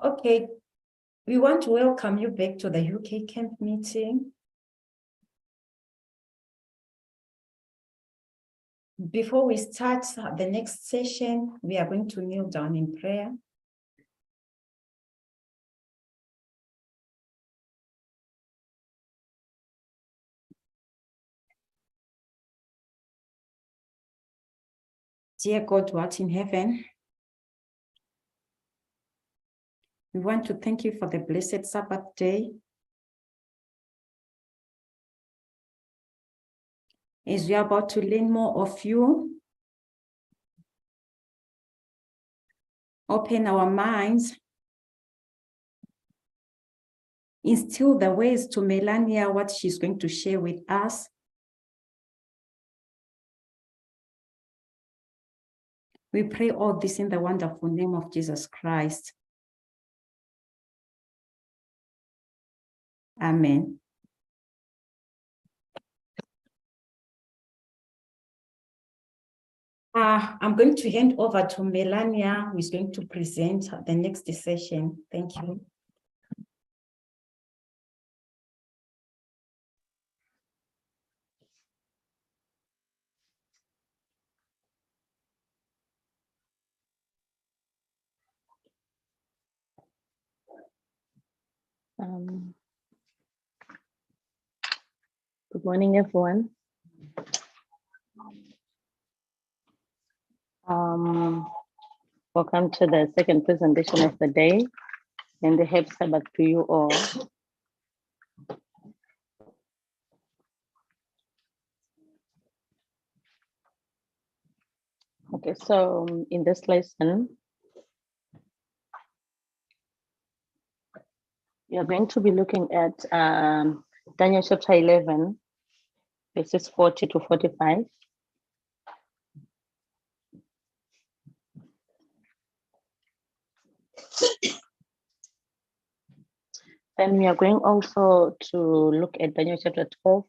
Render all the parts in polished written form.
Okay, we want to welcome you back to the UK camp meeting. Before we start the next session, we are going to kneel down in prayer. Dear God, who art in heaven, we want to thank you for the blessed Sabbath day. As we are about to learn more of you, open our minds, instill the ways to Melania, what she's going to share with us. We pray all this in the wonderful name of Jesus Christ. Amen. I'm going to hand over to Melania, who is going to present the next session. Thank you. Good morning, everyone. Welcome to the second presentation of the day, and a happy Sabbath to you all. Okay, so in this lesson, we are going to be looking at Daniel chapter 11, verses 40 to 45. Then we are going also to look at Daniel chapter 12,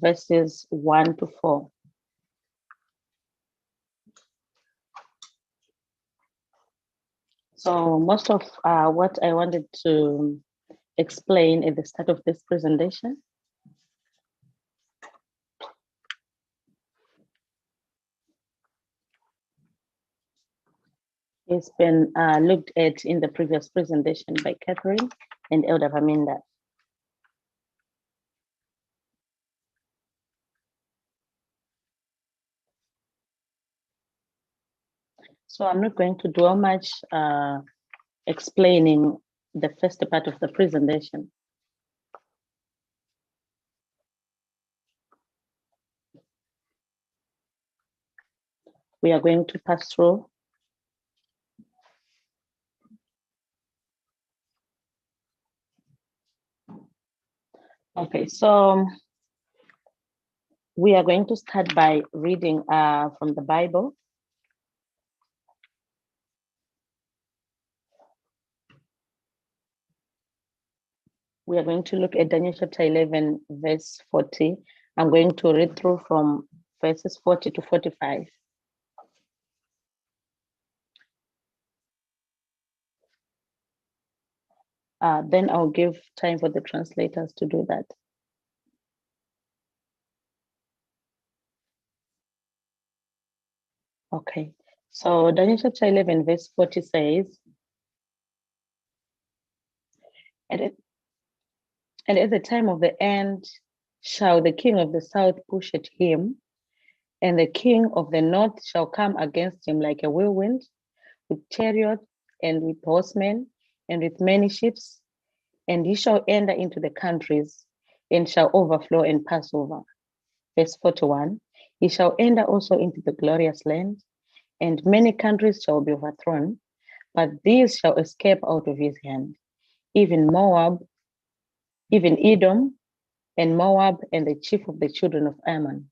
verses 1 to 4. So most of what I wanted to explain at the start of this presentation has been looked at in the previous presentation by Catherine and Elder Raminda. So I'm not going to dwell much explaining the first part of the presentation. We are going to pass through. Okay, so we are going to start by reading from the Bible. We are going to look at Daniel chapter 11, verse 40. I'm going to read through from verses 40 to 45. Then I'll give time for the translators to do that. Okay, so Daniel chapter 11, verse 40 says, and at the time of the end shall the king of the south push at him, and the king of the north shall come against him like a whirlwind, with chariots and with horsemen and with many ships, and he shall enter into the countries and shall overflow and pass over. Verse 41, he shall enter also into the glorious land, and many countries shall be overthrown, but these shall escape out of his hand, even Moab, even Edom, and Moab, and the chief of the children of Ammon.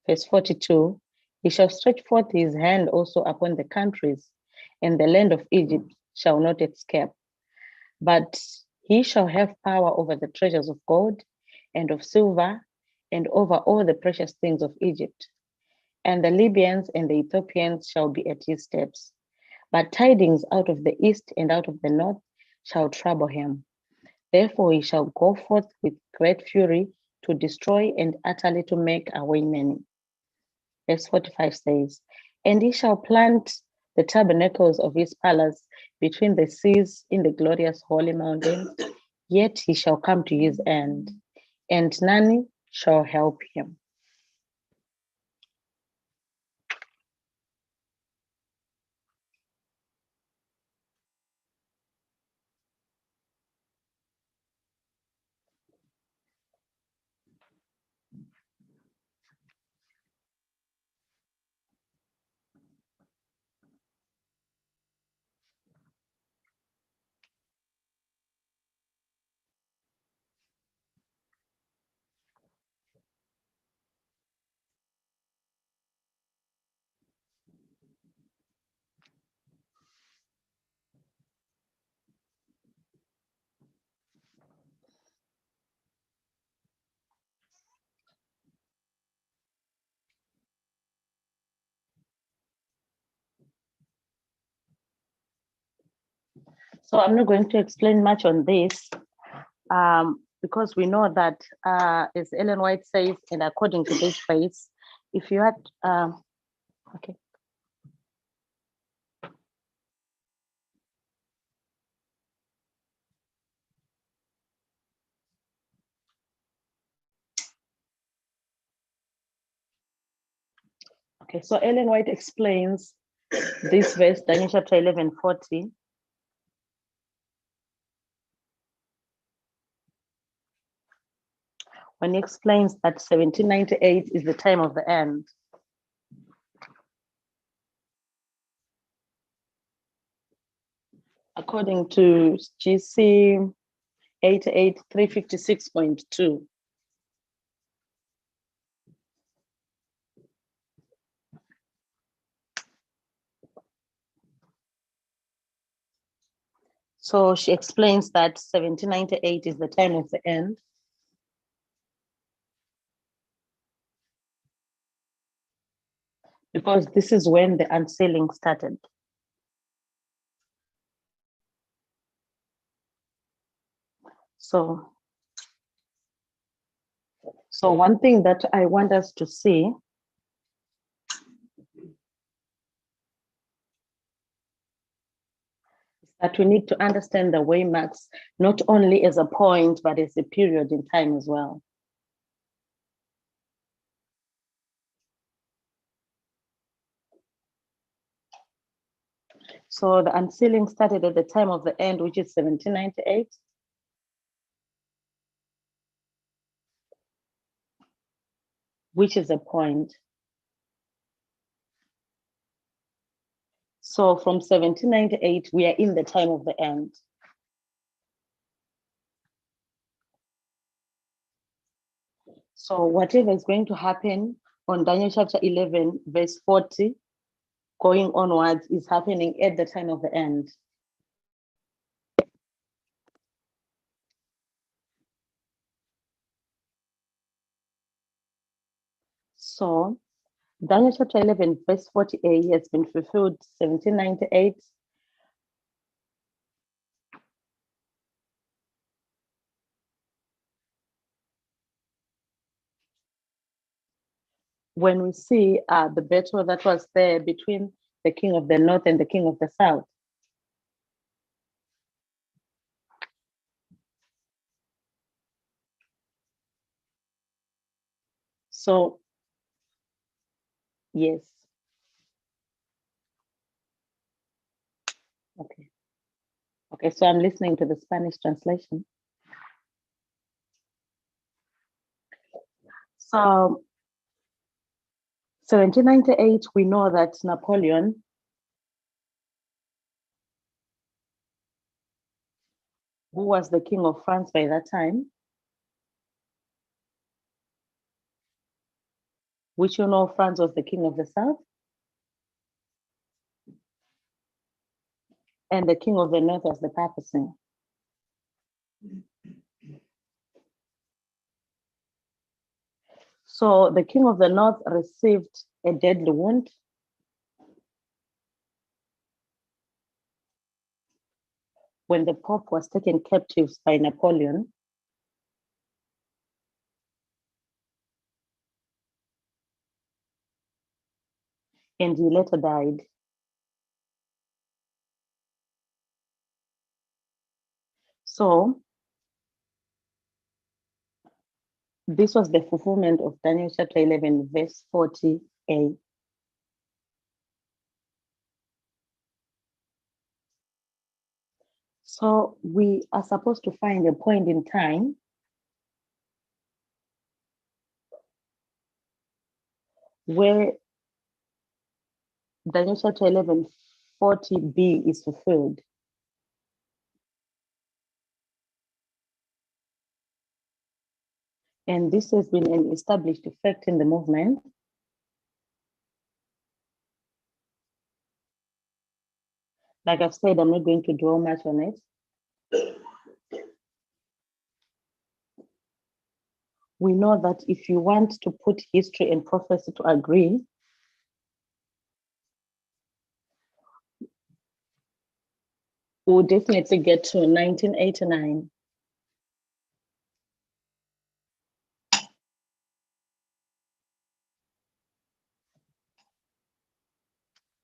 Verse 42, he shall stretch forth his hand also upon the countries, and the land of Egypt shall not escape. But he shall have power over the treasures of God and of silver, and over all the precious things of Egypt. And the Libyans and the Ethiopians shall be at his steps. But tidings out of the east and out of the north shall trouble him. Therefore he shall go forth with great fury to destroy and utterly to make away many. Verse 45 says, and he shall plant the tabernacles of his palace between the seas in the glorious holy mountains, yet he shall come to his end, and none shall help him. So I'm not going to explain much on this because we know that, as Ellen White says, and according to this phrase, if you had, okay. Okay, so Ellen White explains this verse, Daniel chapter 11:40. When he explains that 1798 is the time of the end. According to GC 88356.2. So she explains that 1798 is the time of the end. Because this is when the unsealing started. So one thing that I want us to see is that we need to understand the waymarks, not only as a point, but as a period in time as well. So the unsealing started at the time of the end, which is 1798. Which is a point. So from 1798, we are in the time of the end. So whatever is going to happen on Daniel chapter 11, verse 40, going onwards, is happening at the time of the end. So Daniel chapter 11, verse 48 has been fulfilled 1798. When we see the battle that was there between the king of the north and the king of the south. So, yes. Okay. Okay, so I'm listening to the Spanish translation. So 1798, we know that Napoleon who was the king of France by that time, which you know France was the king of the south, and the king of the north was the papacy. So the king of the north received a deadly wound. When the Pope was taken captive by Napoleon. And he later died. So this was the fulfillment of Daniel chapter 11, verse 40a. So we are supposed to find a point in time where Daniel chapter 11, 40b is fulfilled. And this has been an established fact in the movement. Like I've said, I'm not going to dwell much on it. We know that if you want to put history and prophecy to agree, we'll definitely get to 1989.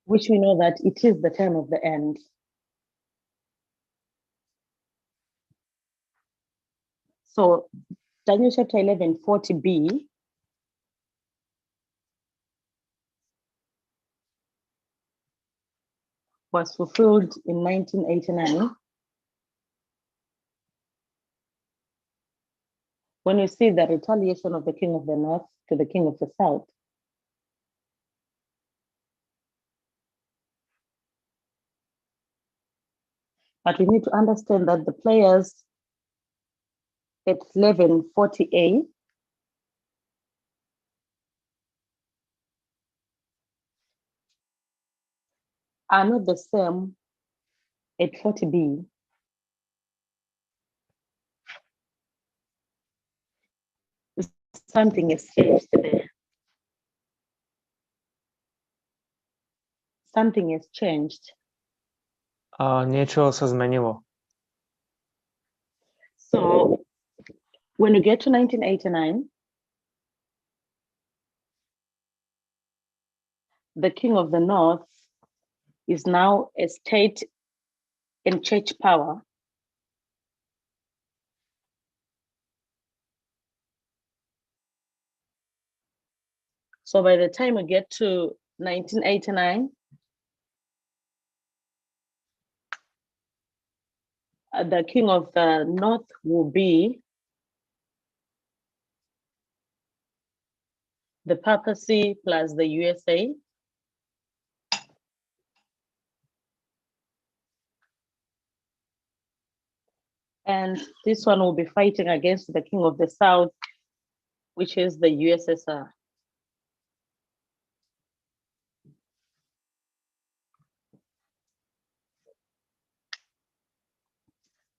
Which we know that it is the time of the end. So Daniel chapter 11, 40b was fulfilled in 1989. When you see the retaliation of the king of the north to the king of the south. But we need to understand that the players at 1140A are not the same at 40B. Something has changed there. Something has changed. Нічого се змінило. So when you get to 1989, the king of the north is now a state and church power. So by the time we get to 1989, the king of the north will be the papacy plus the USA. And this one will be fighting against the king of the south, which is the USSR.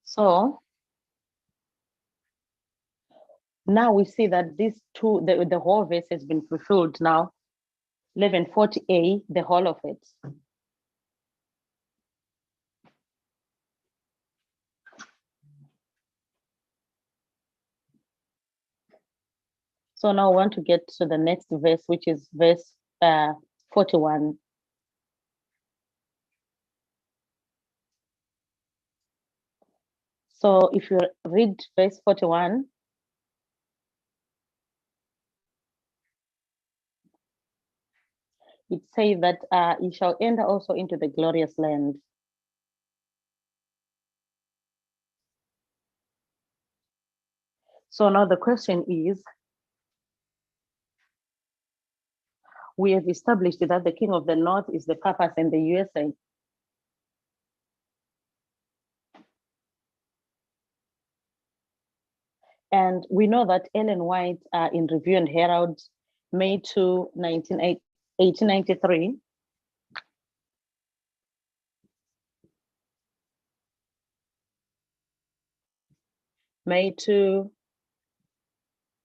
So now we see that these two, the whole verse has been fulfilled now, 1140A, the whole of it. So now I want to get to the next verse, which is verse 41. So if you read verse 41, it says that you shall enter also into the glorious land. So now the question is, we have established that the king of the north is the papas and the USA. And we know that Ellen White in Review and Herald, May 2, 1893, May 2,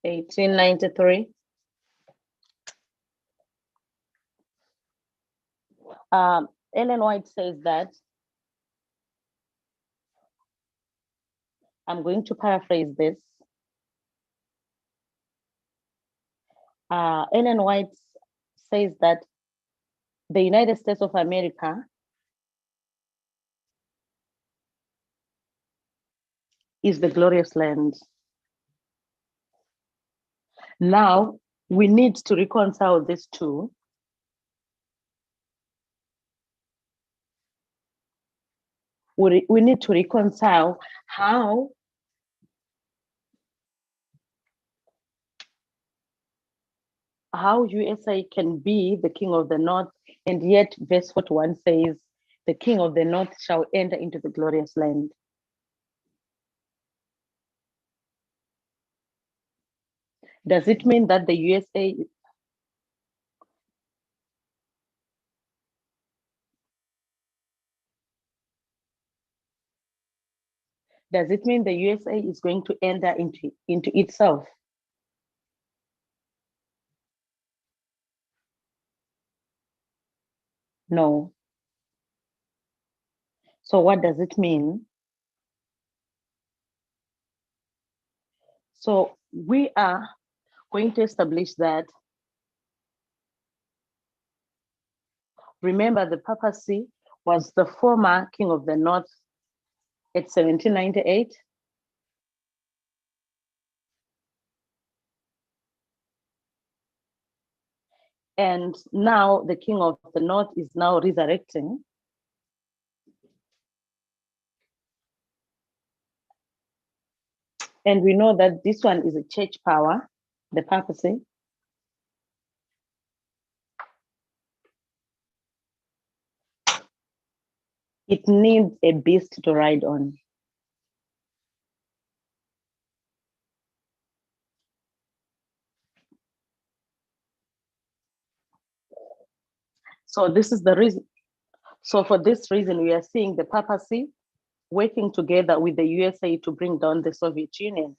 1893, Ellen White says that, I'm going to paraphrase this. Ellen White says that the United States of America is the glorious land. Now, we need to reconcile these two. We need to reconcile how USA can be the king of the north, and yet verse 41 says, the king of the north shall enter into the glorious land. Does it mean that the USA Does it mean the USA is going to enter into itself? No. So what does it mean? So we are going to establish that, remember, the papacy was the former king of the north at 1798. And now the king of the north is now resurrecting. And we know that this one is a church power, the papacy. It needs a beast to ride on. So this is the reason. So for this reason, we are seeing the papacy working together with the USA to bring down the Soviet Union.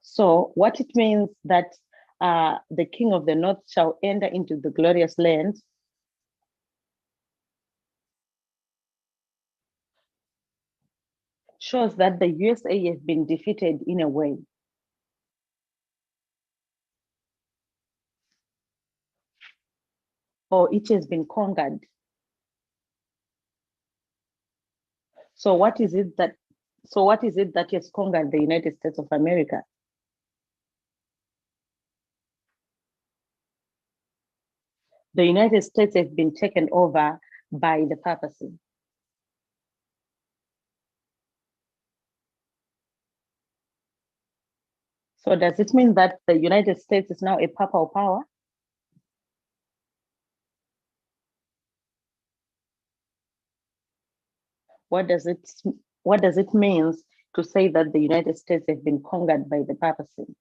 So what it means that the king of the north shall enter into the glorious land shows that the USA has been defeated in a way. Or it has been conquered. So what is it that has conquered the United States of America? The United States has been taken over by the papacy. So does it mean that the United States is now a papal power? What does it mean to say that the United States has been conquered by the papacy?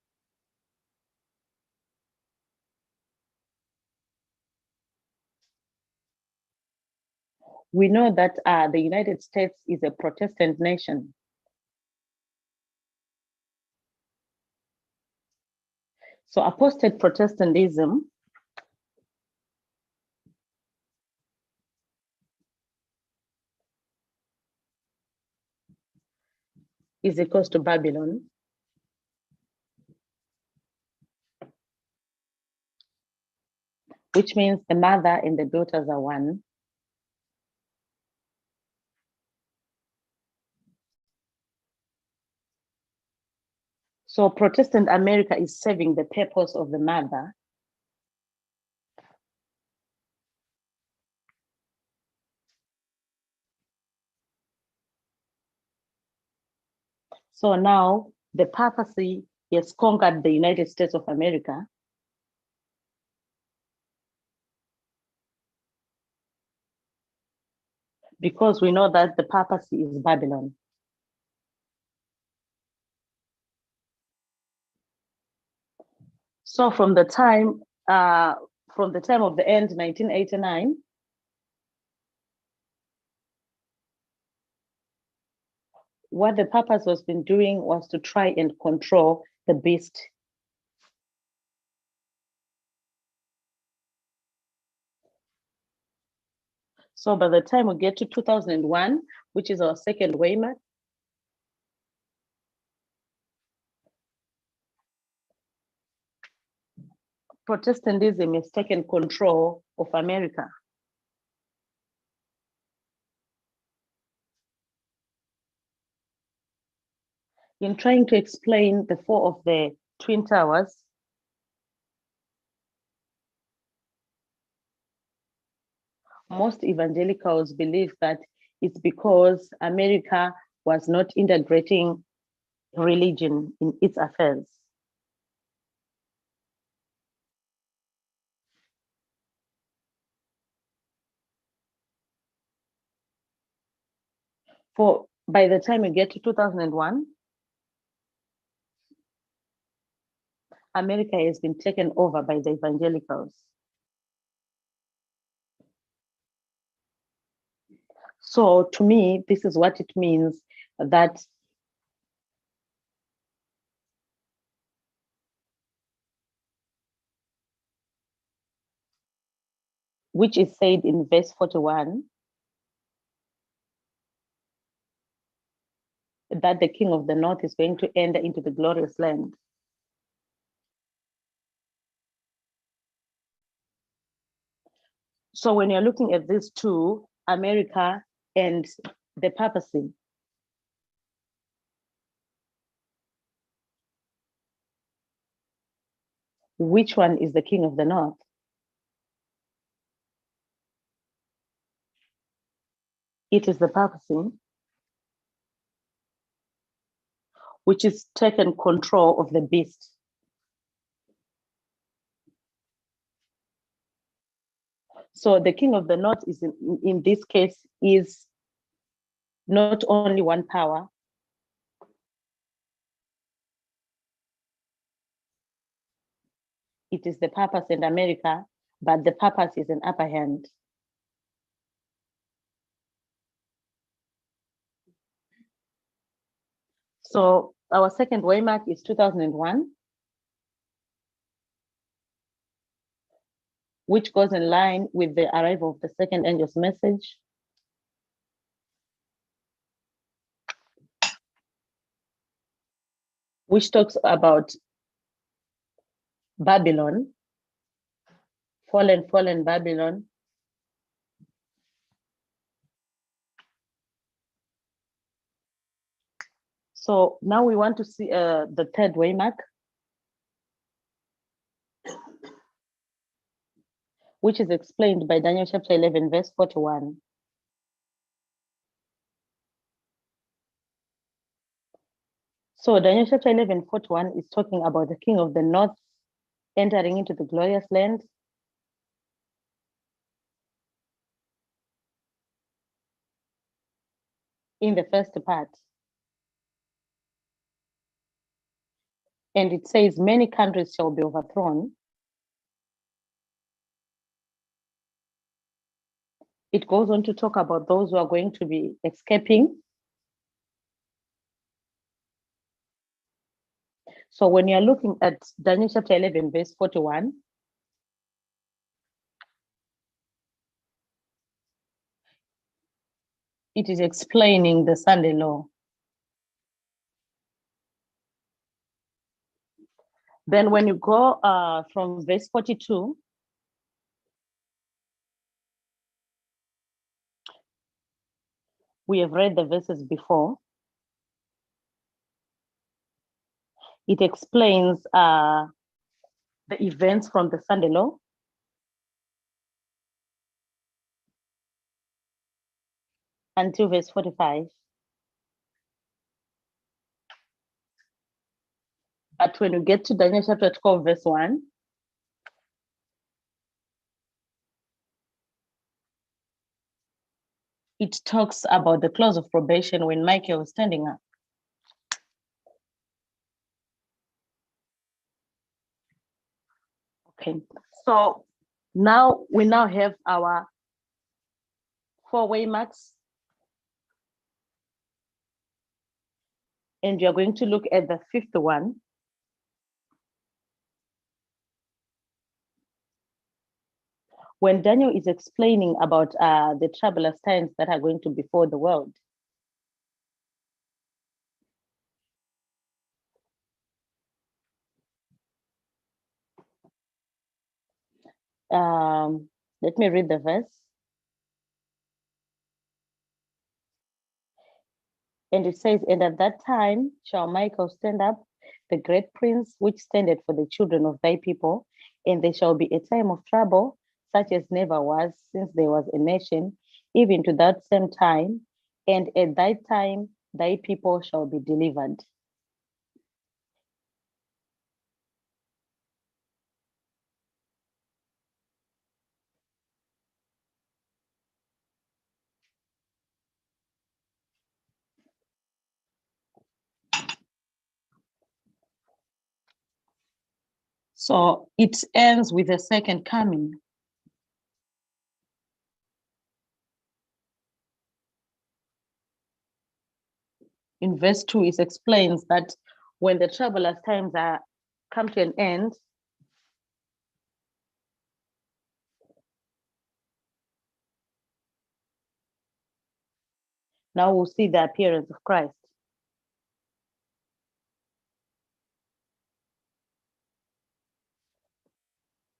We know that the United States is a Protestant nation. So apostate Protestantism is equals to Babylon. Which means the mother and the daughters are one. So Protestant America is serving the purpose of the mother. So now the papacy has conquered the United States of America. Because we know that the papacy is Babylon. So from the time of the end, 1989, what the purpose was been doing was to try and control the beast. So by the time we get to 2001, which is our second waymark, Protestantism has taken control of America. In trying to explain the fall of the Twin Towers, most evangelicals believe that it's because America was not integrating religion in its affairs. For by the time we get to 2001, America has been taken over by the evangelicals. So to me, this is what it means that which is said in verse 41, that the king of the north is going to enter into the glorious land. So when you're looking at these two, America and the papacy, which one is the king of the north? It is the papacy, which is taken control of the beast. So the king of the north is in this case is not only one power, it is the papacy and America, but the papacy is an upper hand. So our second waymark is 2001, which goes in line with the arrival of the second angel's message. Which talks about Babylon, fallen Babylon. So now we want to see the third waymark, which is explained by Daniel chapter 11, verse 41. So Daniel chapter 11, 41 is talking about the king of the north entering into the glorious land. In the first part. And it says, many countries shall be overthrown. It goes on to talk about those who are going to be escaping. So when you're looking at Daniel chapter 11, verse 41, it is explaining the Sunday law. Then when you go from verse 42, we have read the verses before. It explains the events from the Sunday law. Until verse 45. But when you get to Daniel chapter 12, verse 1, it talks about the clause of probation when Michael was standing up. Okay, so now we have our 4 waymarks. And you're going to look at the fifth one. When Daniel is explaining about the troublous times that are going to befall the world. Let me read the verse. And it says, and at that time shall Michael stand up, the great prince, which standeth for the children of thy people, and there shall be a time of trouble, such as never was since there was a nation, even to that same time. And at that time, thy people shall be delivered. So it ends with the second coming. In verse 2, it explains that when the troublous times are come to an end, now we'll see the appearance of Christ.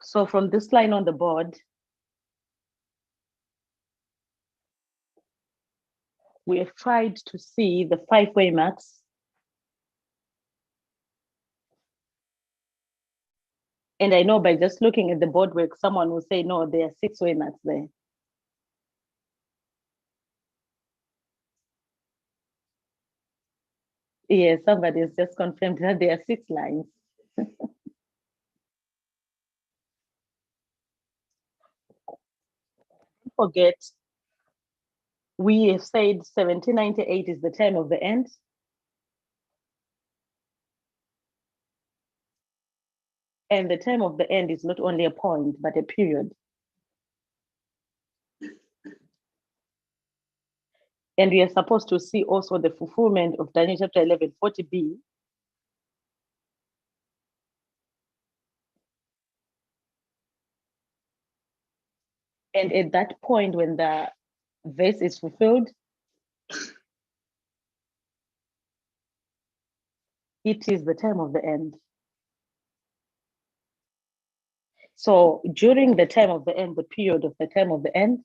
So from this line on the board, we have tried to see the 5 waymarks And I know by just looking at the board work, someone will say, no, there are 6 waymarks there. Yes, somebody has just confirmed that there are 6 lines. Don't forget, we have said 1798 is the time of the end. And the time of the end is not only a point, but a period. And we are supposed to see also the fulfillment of Daniel chapter 11, 40b. And at that point, when the verse is fulfilled, it is the time of the end. So during the time of the end, the period of the time of the end,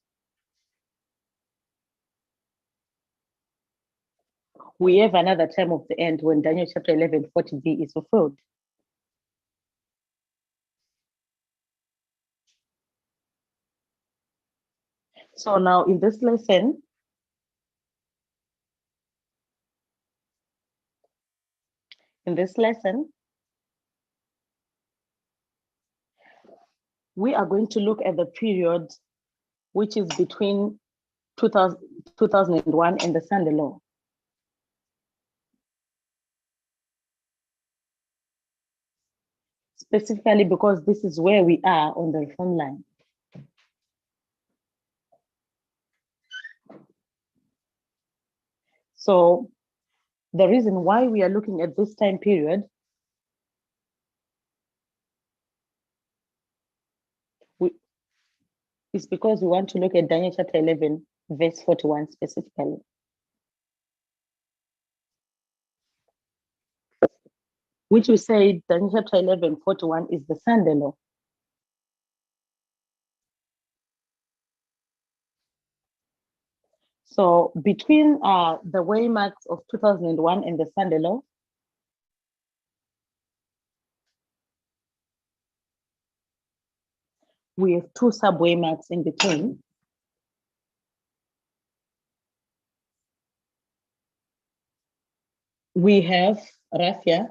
we have another time of the end when Daniel chapter 11, 40b is fulfilled. So now in this lesson, we are going to look at the period which is between 2001 and the Sunday Law. Specifically because this is where we are on the reform line. So the reason why we are looking at this time period is because we want to look at Daniel chapter 11, verse 41 specifically. Which we say Daniel chapter 11, 41 is the Sunday Law. So between the waymarks of 2001 and the Sunday Law, we have 2 sub-waymarks in between. We have Raphia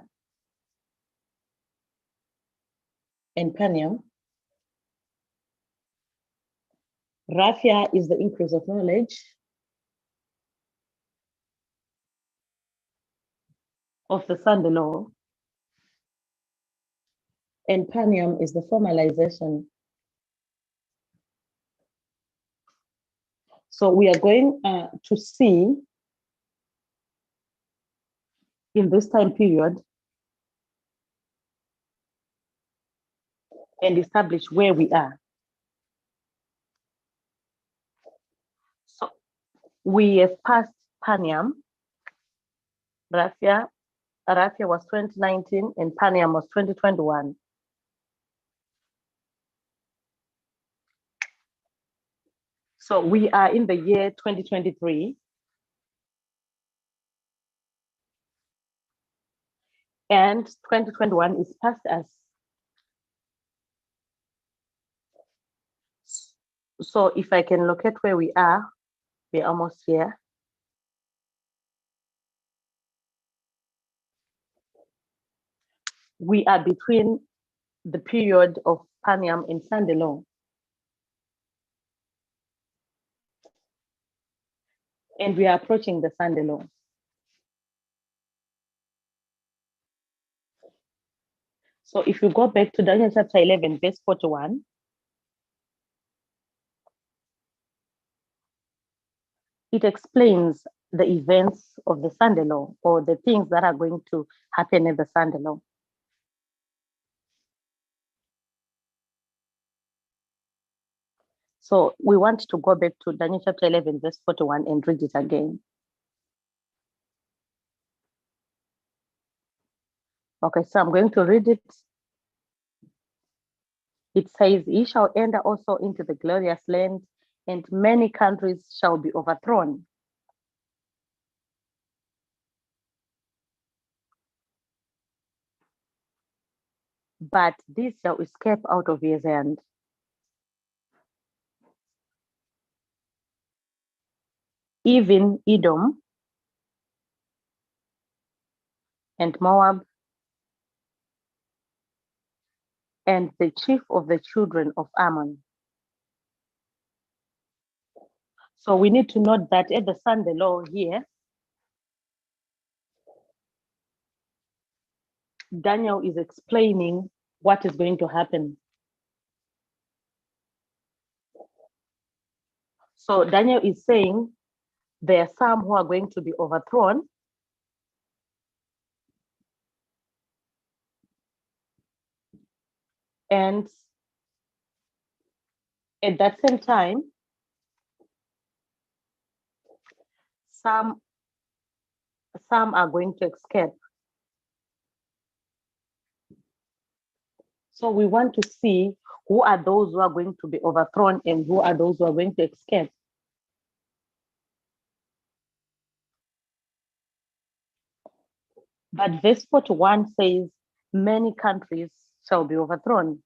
and Panium. Raphia is the increase of knowledge of the Sunday Law, and Panium is the formalization. So we are going to see in this time period and establish where we are. So we have passed Paniam. Raphia was 2019 and Paniam was 2021. So we are in the year 2023. And 2021 is past us. So if I can locate where we are, we're almost here. We are between the period of Paniam and Sandelong. And we are approaching the Sandelong. So if you go back to Daniel chapter 11, verse 41, it explains the events of the Sandelong, or the things that are going to happen at the Sandelong. So we want to go back to Daniel chapter 11, verse 41 and read it again. Okay, so I'm going to read it. It says, "Ye shall enter also into the glorious land, and many countries shall be overthrown. But this shall escape out of his hand. Even Edom and Moab and the chief of the children of Ammon." So we need to note that at the Sandelong here, Daniel is explaining what is going to happen. So Daniel is saying there are some who are going to be overthrown, and at that same time, some are going to escape. So we want to see who are those who are going to be overthrown and who are those who are going to escape. But verse 41 says, many countries shall be overthrown.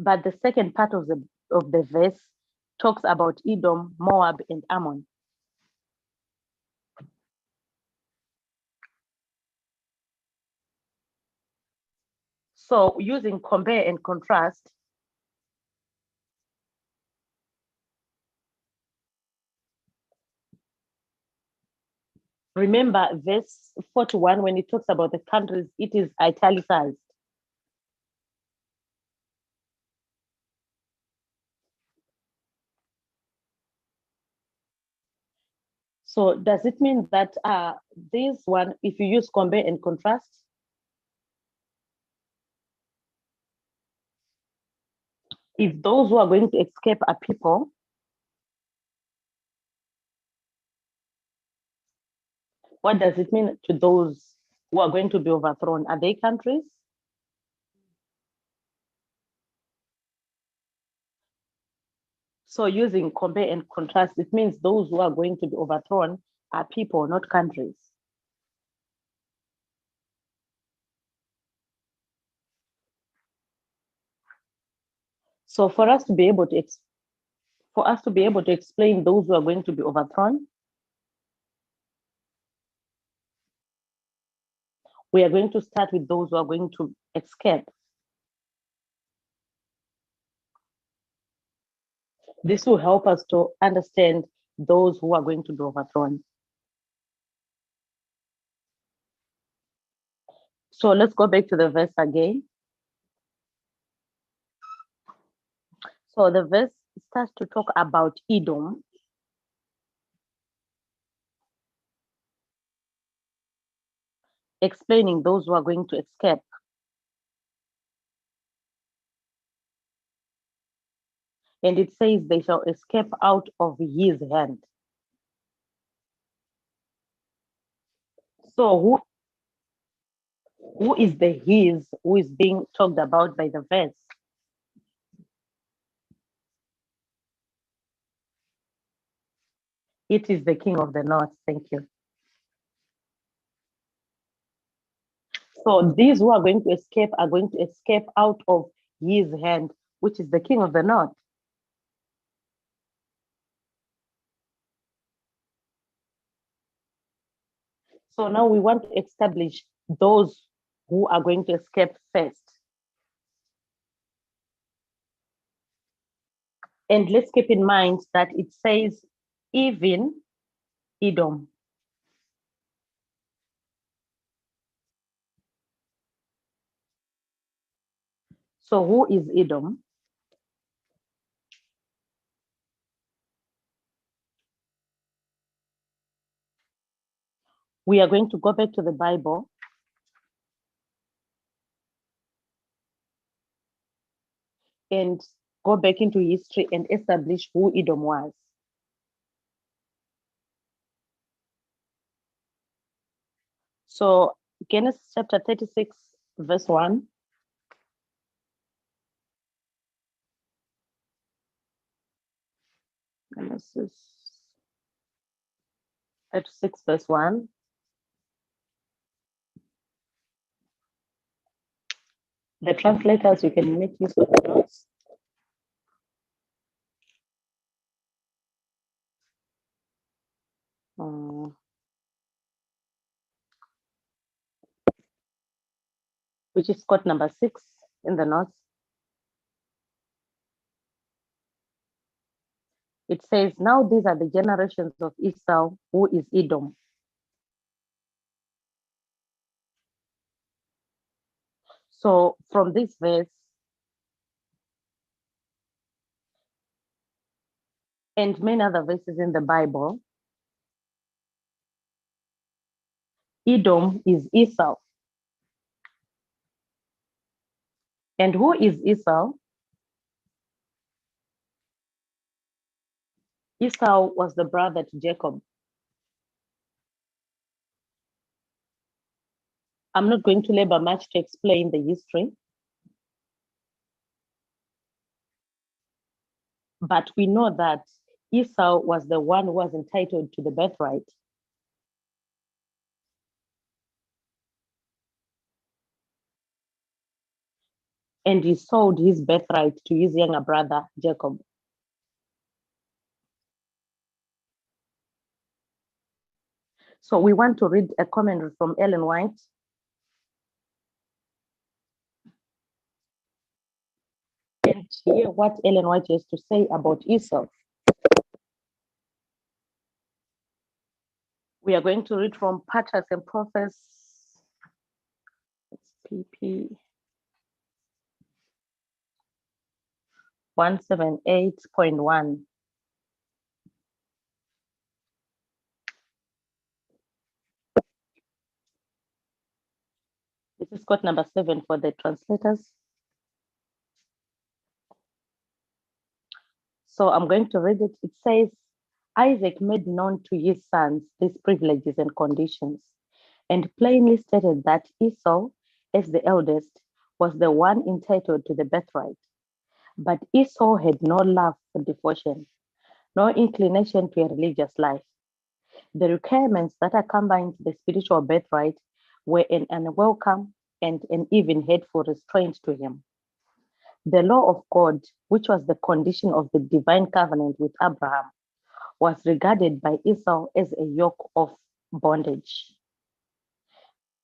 But the second part of the verse talks about Edom, Moab, and Ammon. So using compare and contrast, remember verse 41, when it talks about the countries, it is italicized. So does it mean that this one, if you use compare and contrast, if those who are going to escape are people, what does it mean to those who are going to be overthrown? Are they countries? So using compare and contrast, it means those who are going to be overthrown are people, not countries. So for us to be able to explain those who are going to be overthrown, we are going to start with those who are going to escape. This will help us to understand those who are going to be overthrown. So let's go back to the verse again. So the verse starts to talk about Edom. explaining those who are going to escape. And it says they shall escape out of his hand. So who is the his who is being talked about by the verse? It is the king of the north. Thank you. So these who are going to escape are going to escape out of his hand, which is the king of the north. So now we want to establish those who are going to escape first. And let's keep in mind that it says even Edom. So who is Edom? We are going to go back to the Bible and go back into history and establish who Edom was. So Genesis chapter 36, verse 1. Genesis 36, verse 1. The translators, you can make use of the notes. Which is code number 6 in the notes. It says, now these are the generations of Esau, who is Edom. So from this verse, and many other verses in the Bible, Edom is Esau. And who is Esau? Esau was the brother to Jacob. I'm not going to labor much to explain the history, but we know that Esau was the one who was entitled to the birthright. And he sold his birthright to his younger brother, Jacob. So we want to read a commentary from Ellen White. And hear what Ellen White has to say about Esau. We are going to read from Patriarchs and Prophets. It's PP 178.1. This is code number 7 for the translators. So I'm going to read it. It says, Isaac made known to his sons these privileges and conditions, and plainly stated that Esau, as the eldest, was the one entitled to the birthright. But Esau had no love for devotion, no inclination to a religious life. The requirements that accompanied the spiritual birthright were an unwelcome and an even hateful restraint to him. The law of God, which was the condition of the divine covenant with Abraham, was regarded by Esau as a yoke of bondage.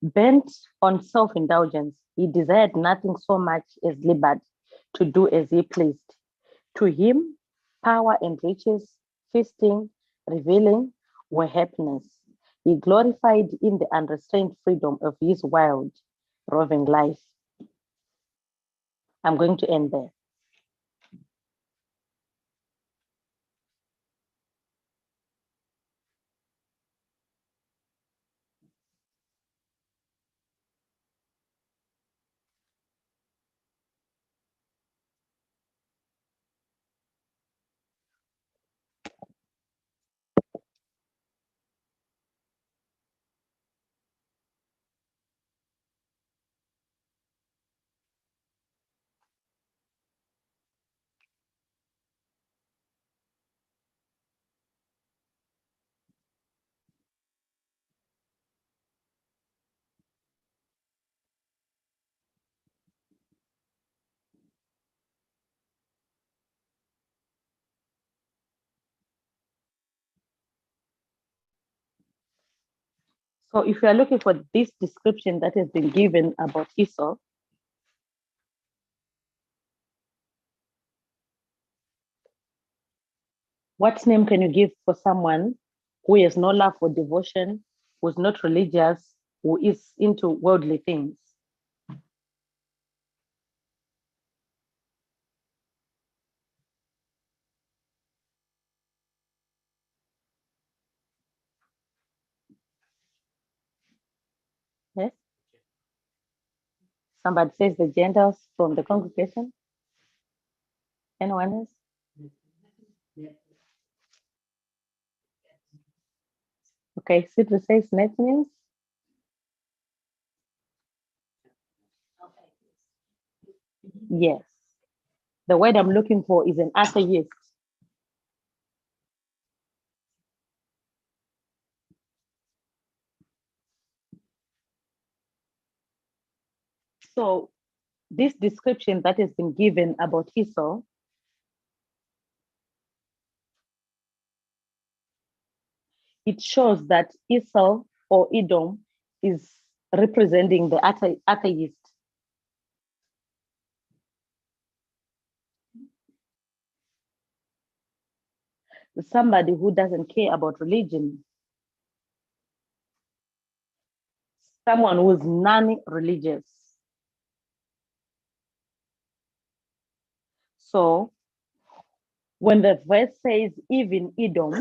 Bent on self-indulgence, he desired nothing so much as liberty to do as he pleased. To him, power and riches, feasting, reveling were happiness. He gloried in the unrestrained freedom of his wild, roving life. I'm going to end there. So if you are looking for this description that has been given about Esau, what name can you give for someone who has no love for devotion, who's not religious, who is into worldly things? Yes? Somebody says the Gentiles from the congregation? Anyone else? Okay, Sidra says Nethians. Yes. The word I'm looking for is an atheist. So this description that has been given about Esau, it shows that Esau or Edom is representing the atheist. Somebody who doesn't care about religion. Someone who's non-religious. So when the verse says even Edom,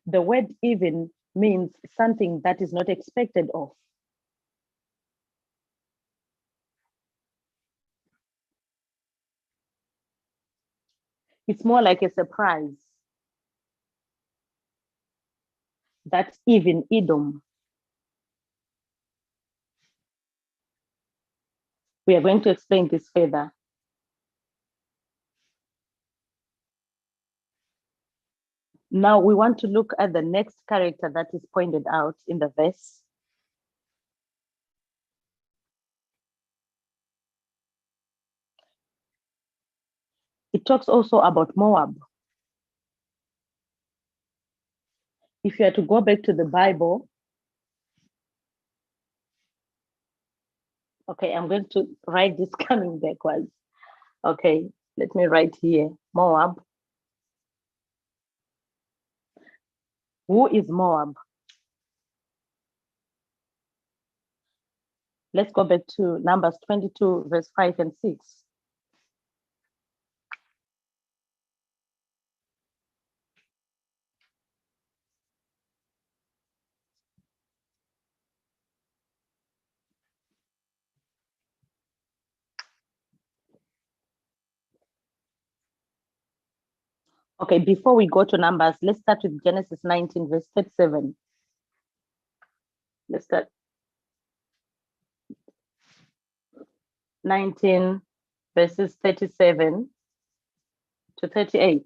the word even means something that is not expected of. It's more like a surprise. That's even Edom. We are going to explain this further. Now we want to look at the next character that is pointed out in the verse. It talks also about Moab. If you are to go back to the Bible, okay, I'm going to write this coming backwards. Okay, let me write here, Moab. Who is Moab? Let's go back to Numbers 22, verse 5 and 6. Okay, before we go to Numbers, let's start with Genesis 19, verse 37. Let's start 19, verses 37 to 38.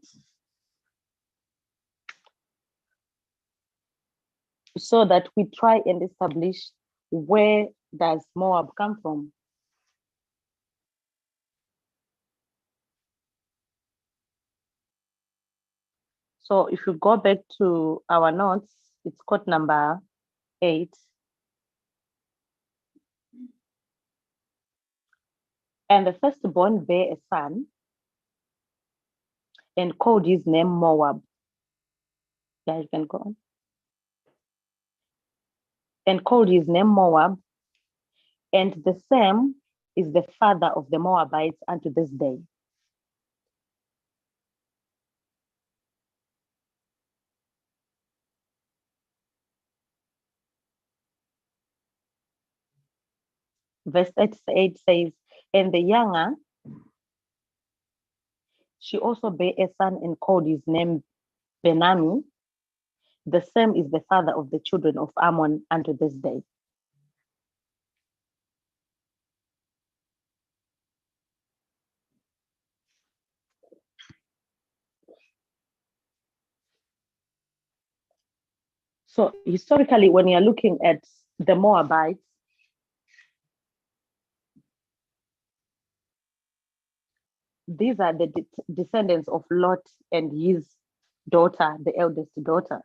So that we try and establish where does Moab come from. So if you go back to our notes, it's quote number 8. And the firstborn bare a son and called his name Moab. Yeah, you can go on. And called his name Moab, and the same is the father of the Moabites unto this day. Verse 38 says, and the younger, she also bare a son and called his name Benami. The same is the father of the children of Ammon unto this day. So historically, when you're looking at the Moabites, these are the descendants of Lot and his daughter, the eldest daughter.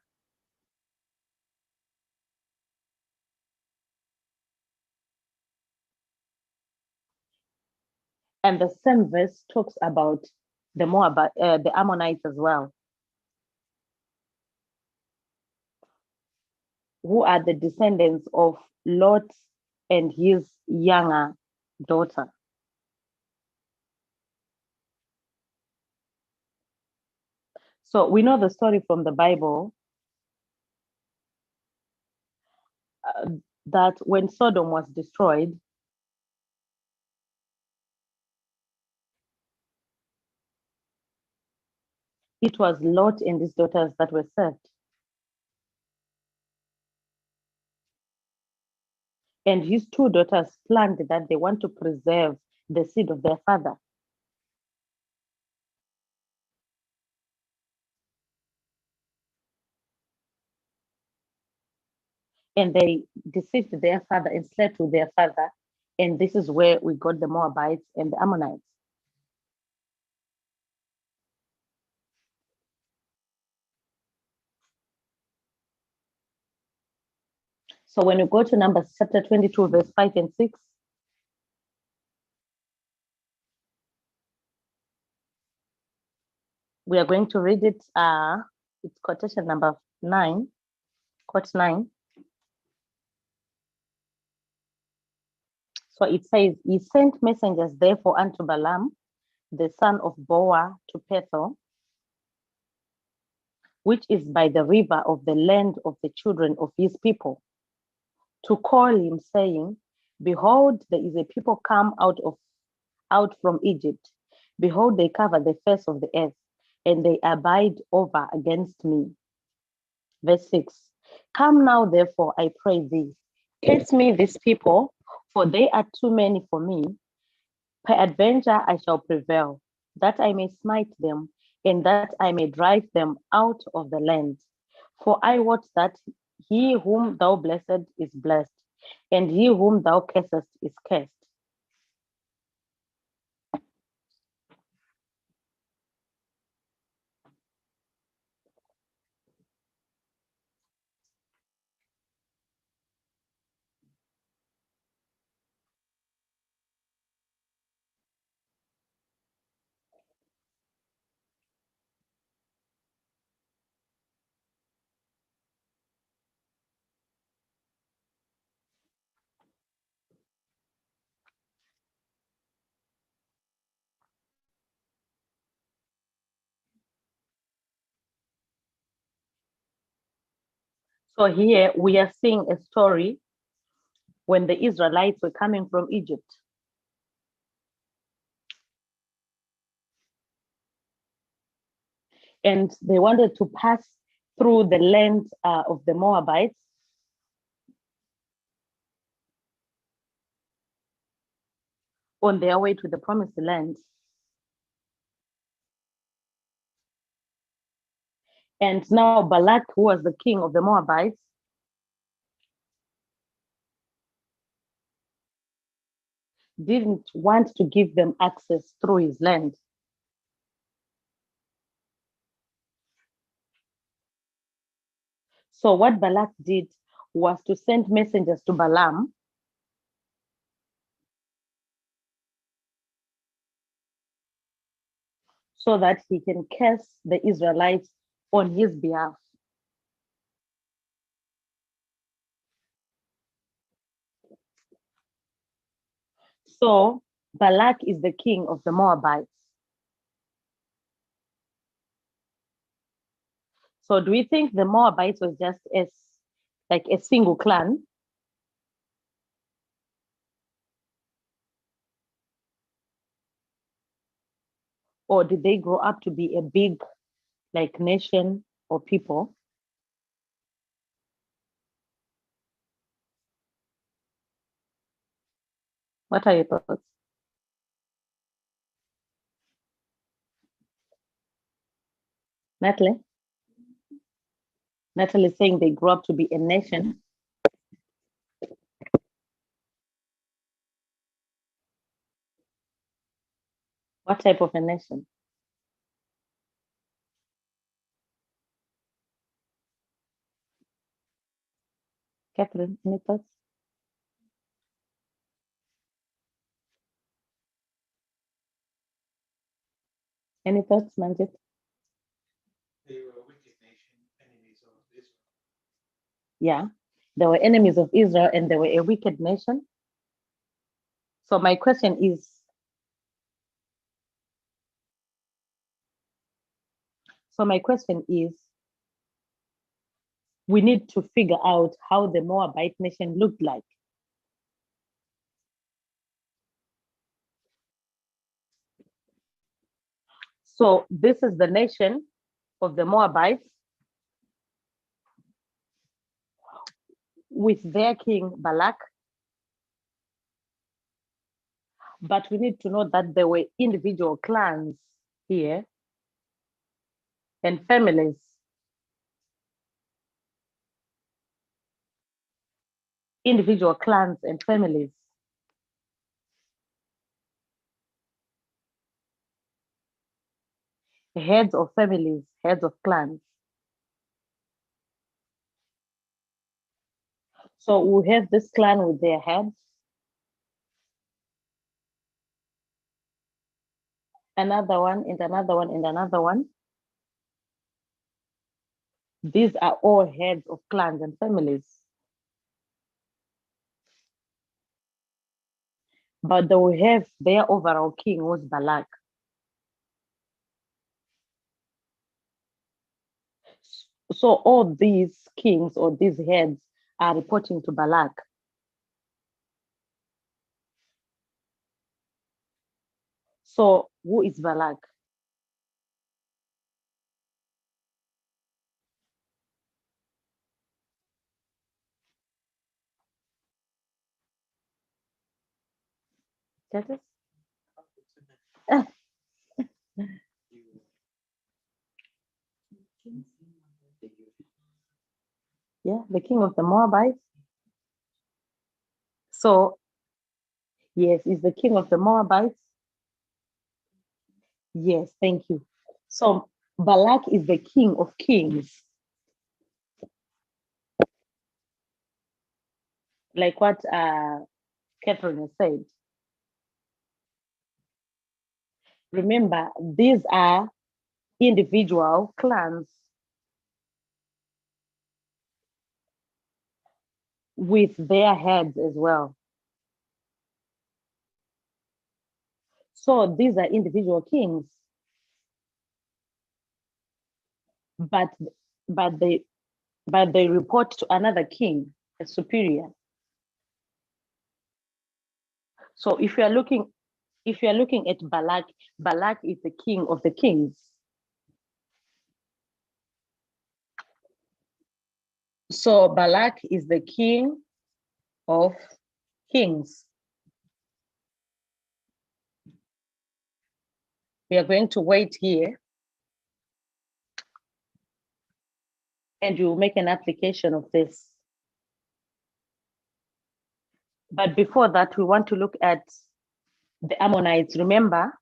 And the same verse talks about the Moab, the Ammonites as well, who are the descendants of Lot and his younger daughter. So we know the story from the Bible that when Sodom was destroyed, it was Lot and his daughters that were saved. And his two daughters planned that they want to preserve the seed of their father. And they deceived their father and slept with their father. And this is where we got the Moabites and the Ammonites. So when you go to Numbers chapter 22, verse 5 and 6, we are going to read it. It's quotation number 9, quote 9. So it says, he sent messengers therefore unto Balaam, the son of Beor, to Pethor, which is by the river of the land of the children of his people, to call him, saying, behold, there is a people come out from Egypt. Behold, they cover the face of the earth, and they abide over against me. Verse 6. Come now, therefore, I pray thee, cast me these people, for they are too many for me. Peradventure I shall prevail, that I may smite them, and that I may drive them out of the land. For I wot that he whom thou blessed is blessed, and he whom thou cursest is cursed. So here we are seeing a story when the Israelites were coming from Egypt. And they wanted to pass through the land of the Moabites. On their way to the promised land. And now Balak, who was the king of the Moabites, didn't want to give them access through his land. So what Balak did was to send messengers to Balaam so that he can curse the Israelites on his behalf. So Balak is the king of the Moabites. So do we think the Moabites was just like a single clan? Or did they grow up to be a big like nation or people? What are your thoughts? Natalie? Natalie is saying they grew up to be a nation. What type of a nation? Catherine, any thoughts? Any thoughts, Manjit? They were a wicked nation, enemies of Israel. Yeah, they were enemies of Israel and they were a wicked nation. So my question is, we need to figure out how the Moabite nation looked like. So this is the nation of the Moabites with their king Balak. But we need to know that there were individual clans here and families. Individual clans and families. Heads of families, heads of clans. So we have this clan with their heads. Another one and another one and another one. These are all heads of clans and families. But they will have their overall king was Balak. So all these kings or these heads are reporting to Balak. So who is Balak? That is? Yeah, the king of the Moabites. So, yes, is the king of the Moabites. Yes, thank you. So Balak is the king of kings. Like what Catherine has said. Remember, these are individual clans with their heads as well. So these are individual kings, but they report to another king, a superior. So if you are looking at Balak, Balak is the king of the kings. So Balak is the king of kings. We are going to wait here and we'll make an application of this. But before that, we want to look at the Ammonites. Remember,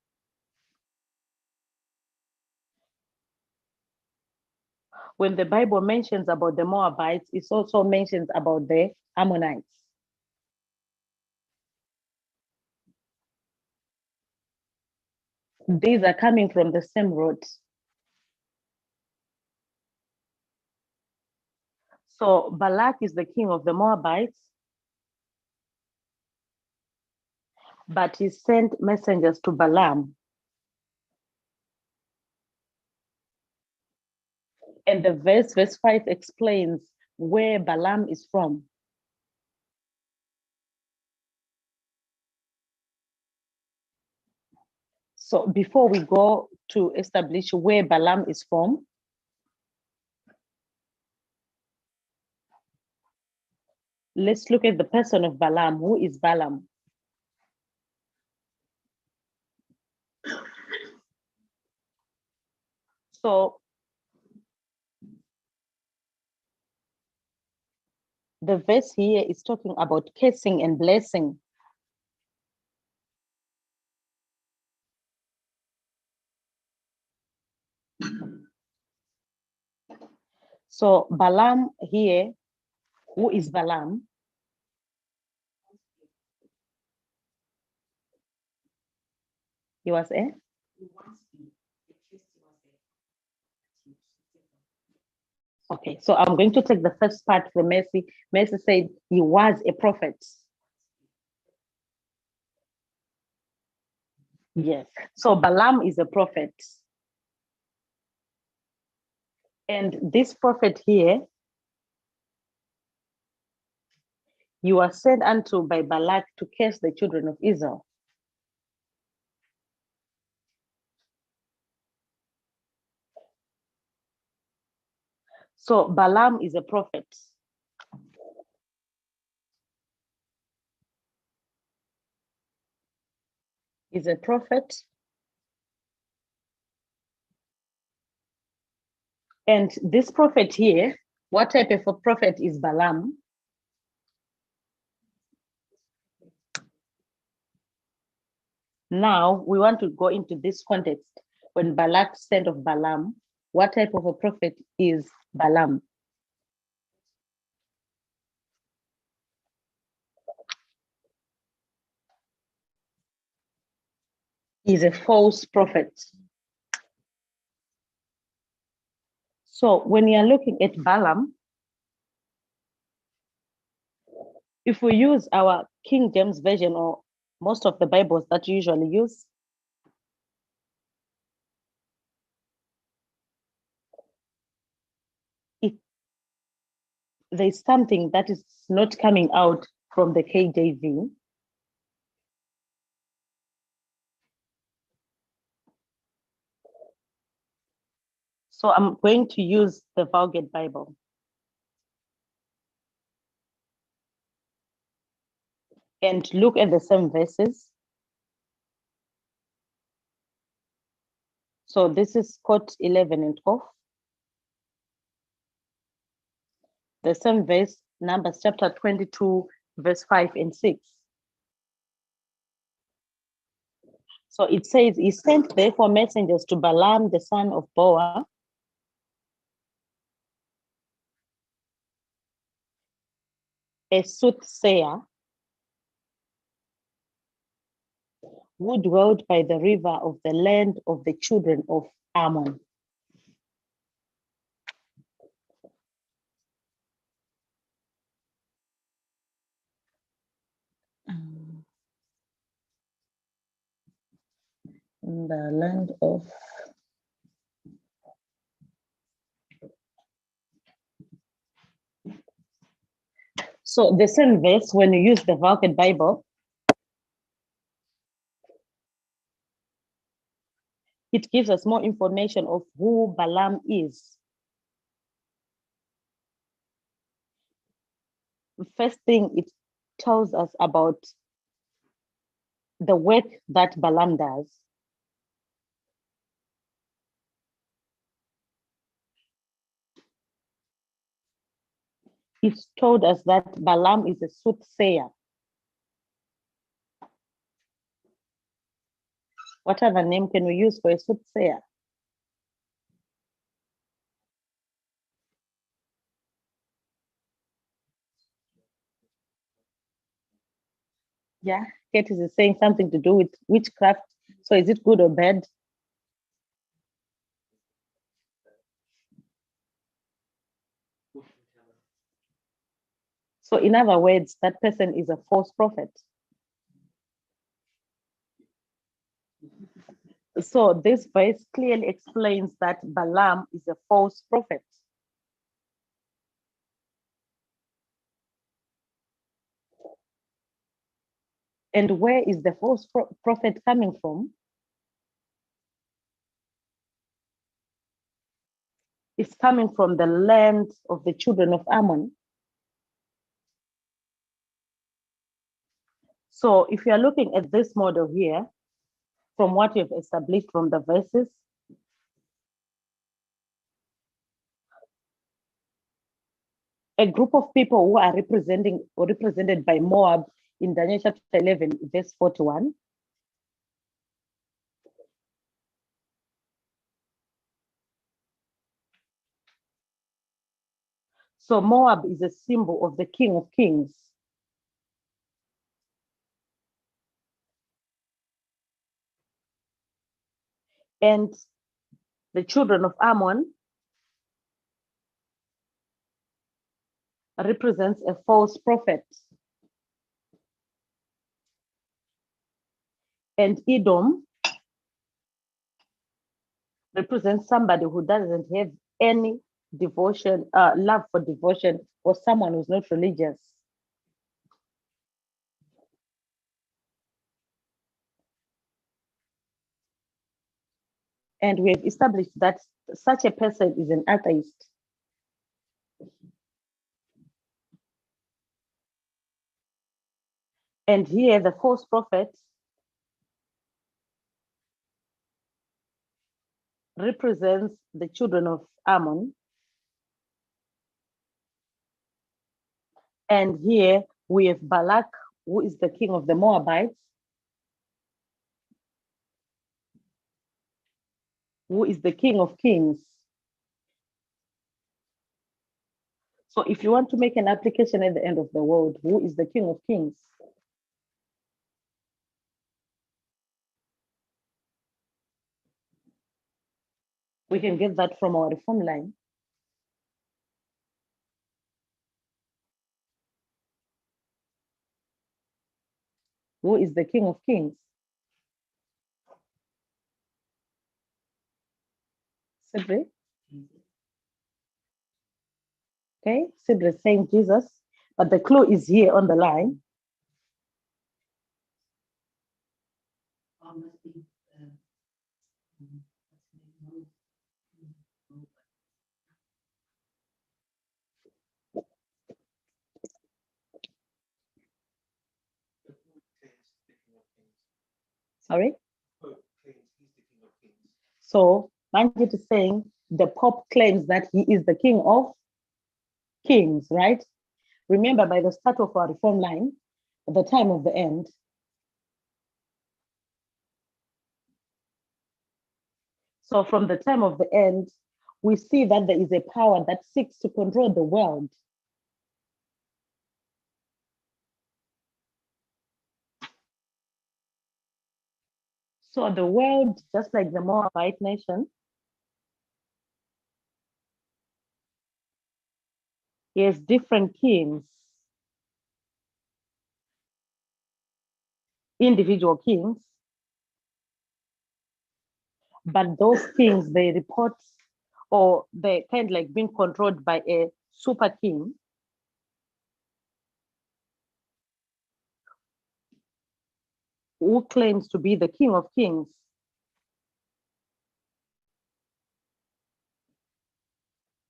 when the Bible mentions about the Moabites, it also mentions about the Ammonites. These are coming from the same root. So Balak is the king of the Moabites, but he sent messengers to Balaam. And the verse 5 explains where Balaam is from. So before we go to establish where Balaam is from, let's look at the person of Balaam. Who is Balaam? So the verse here is talking about cursing and blessing. So Balaam here Who is Balaam? He was a? Okay, so I'm going to take the first part from Mercy. Mercy said he was a prophet. Yes, so Balaam is a prophet. And this prophet here, you was sent unto by Balak to curse the children of Israel. So Balaam is a prophet. He's a prophet. And this prophet here, what type of a prophet is Balaam? Now we want to go into this context. When Balak sent of Balaam, what type of a prophet is Balaam? He's a false prophet. So when you're looking at Balaam, if we use our King James Version or most of the Bibles that you usually use, there's something that is not coming out from the KJV. So I'm going to use the Vulgate Bible. And look at the same verses. So this is quote 11 and 12. The same verse, Numbers chapter 22, verse 5 and 6. So it says, he sent therefore messengers to Balaam, the son of Beor, a soothsayer, who dwelt by the river of the land of the children of Ammon. In the land of So the same verse, when you use the Vulgate Bible, it gives us more information of who Balaam is. The first thing, it tells us about the work that Balaam does. It's told us that Balaam is a soothsayer. What other name can we use for a soothsayer? Yeah, Kate is saying something to do with witchcraft. So is it good or bad? So in other words, that person is a false prophet. So this verse clearly explains that Balaam is a false prophet. And where is the false prophet coming from? It's coming from the land of the children of Ammon. So if you are looking at this model here, from what we've established from the verses, a group of people who are represented by Moab in Daniel chapter 11, verse 41. So Moab is a symbol of the King of Kings. And the children of Ammon represents a false prophet. And Edom represents somebody who doesn't have any devotion, love for devotion, or someone who's not religious. And we have established that such a person is an atheist. And here the false prophet represents the children of Ammon. And here we have Balak, who is the king of the Moabites, who is the king of kings. So if you want to make an application at the end of the world, who is the king of kings? We can get that from our reform line. Who is the king of kings? Sibre? Okay, Sibre is saying Jesus, but the clue is here on the line. Sorry? So Manjit is saying the Pope claims that he is the king of kings, right? Remember, by the start of our reform line, at the time of the end, so from the time of the end, we see that there is a power that seeks to control the world. So the world, just like the Moabite nation, has different kings, individual kings, but those kings, they report or they kind of like being controlled by a super king who claims to be the king of kings.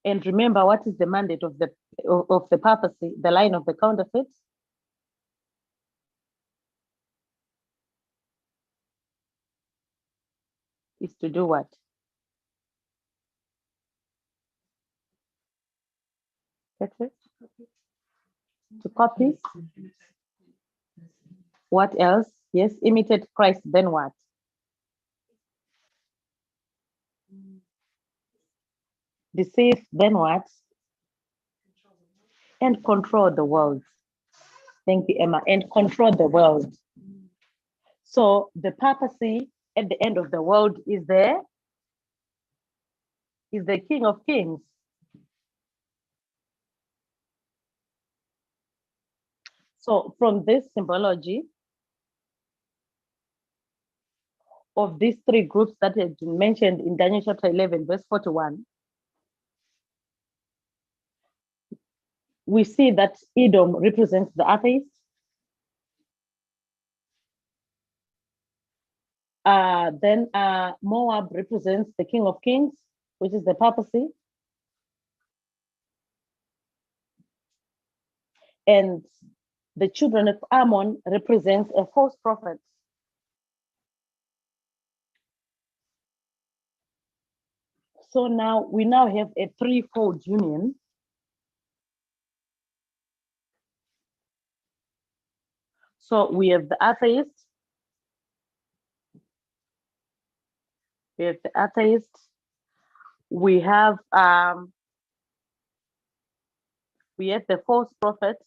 And remember, what is the mandate of the papacy, the line of the counterfeit? Is to do what? To copy. What else? Yes, imitate Christ, then what? Deceive, then what? And control the world. Thank you, Emma. And control the world. So the papacy at the end of the world is the king of kings. So from this symbology of these three groups that have been mentioned in Daniel chapter 11, verse 41, we see that Edom represents the atheist. Then Moab represents the king of kings, which is the papacy. And the children of Ammon represents a false prophet. So now we have a threefold union. So we have the atheist, we have the We had the false prophets.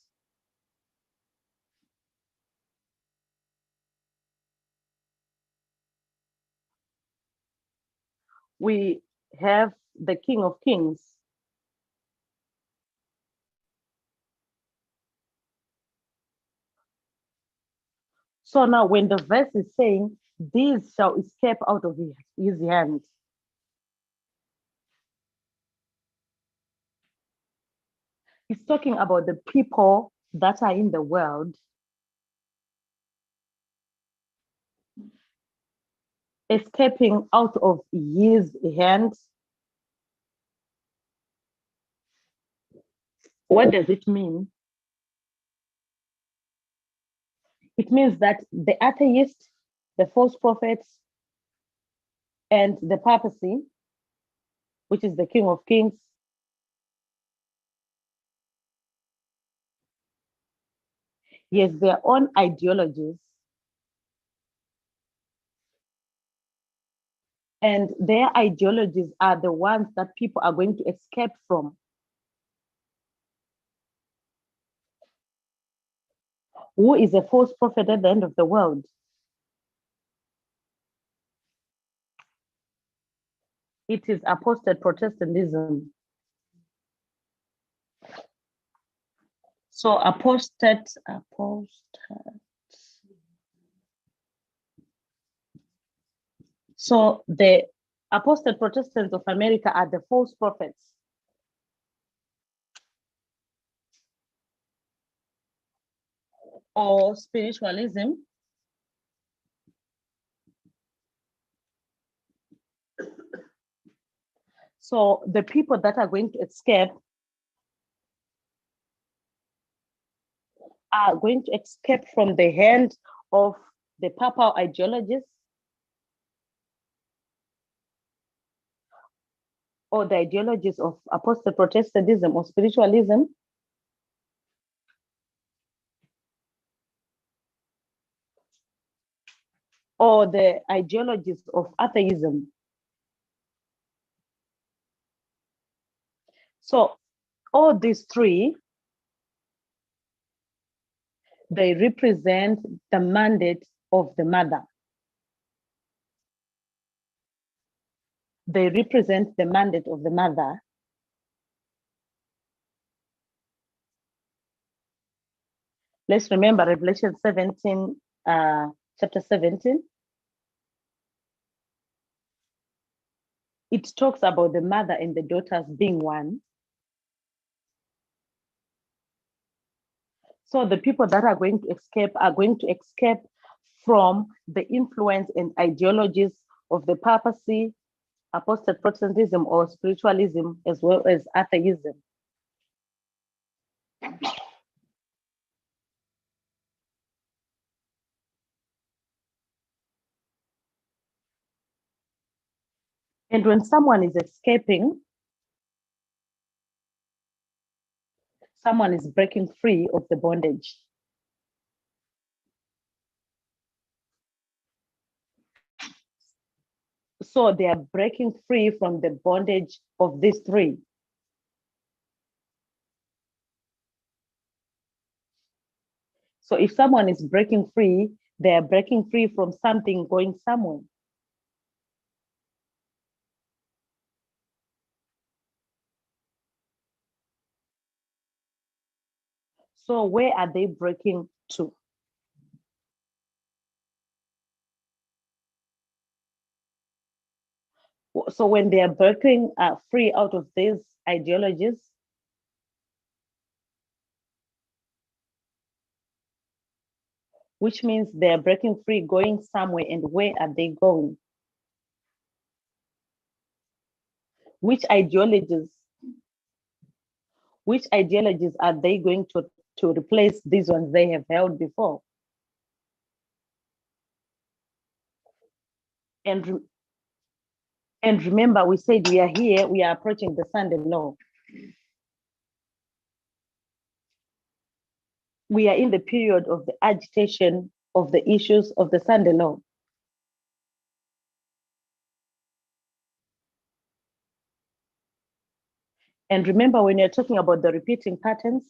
We have the King of Kings. So now when the verse is saying, these shall escape out of his hand, it's talking about the people that are in the world escaping out of his hand. What does it mean? It means that the atheists, the false prophets, and the papacy, which is the King of Kings, yes, their own ideologies. And their ideologies are the ones that people are going to escape from. Who is a false prophet at the end of the world? It is apostate Protestantism. So apostate. So the apostate Protestants of America are the false prophets. Or spiritualism. So the people that are going to escape are going to escape from the hand of the papal ideologies or the ideologies of apostate Protestantism or spiritualism, or the ideologies of atheism. So all these three, they represent the mandate of the mother. They represent the mandate of the mother. Let's remember Revelation 17, chapter 17. It talks about the mother and the daughters being one. So the people that are going to escape from the influence and ideologies of the papacy, apostate Protestantism or spiritualism, as well as atheism. And when someone is escaping, someone is breaking free of the bondage. So they are breaking free from the bondage of these three. So if someone is breaking free, they are breaking free from something going somewhere. So where are they breaking to? So when they are breaking free out of these ideologies, which means they are breaking free, going somewhere, and where are they going? Which ideologies are they going to replace these ones they have held before? And remember, we said we are approaching the Sunday law. We are in the period of the agitation of the issues of the Sunday law. And remember, when you're talking about the repeating patterns,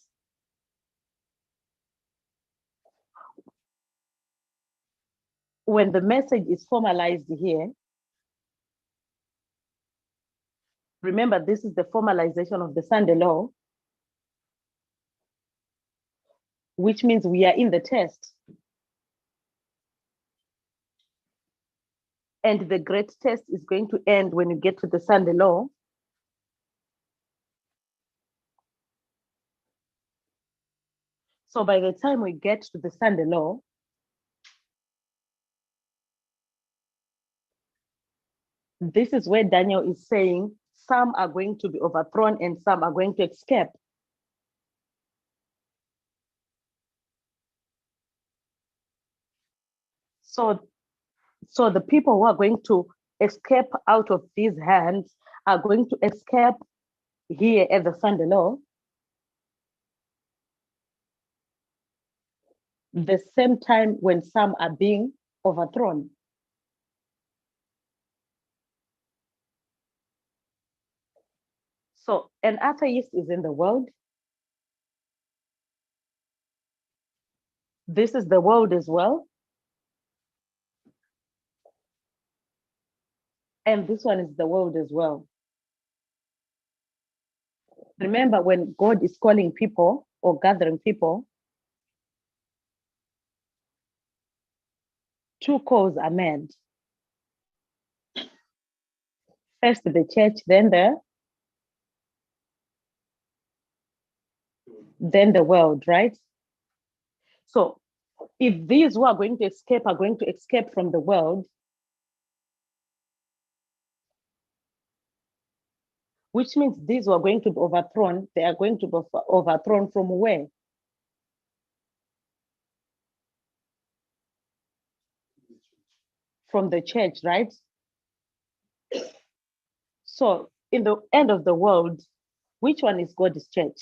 when the message is formalized here, remember, this is the formalization of the Sunday law, which means we are in the test. And the great test is going to end when you get to the Sunday law. So by the time we get to the Sunday law, this is where Daniel is saying some are going to be overthrown and some are going to escape. So the people who are going to escape out of these hands are going to escape here at the Sunday law. The same time when some are being overthrown. So an atheist is in the world. This is the world as well. And this one is the world as well. Remember, when God is calling people or gathering people, two calls are made. First the church, then the world, right? So if these who are going to escape are going to escape from the world, which means these who are going to be overthrown, they are going to be overthrown from where? From the church, right? So in the end of the world, which one is God's church?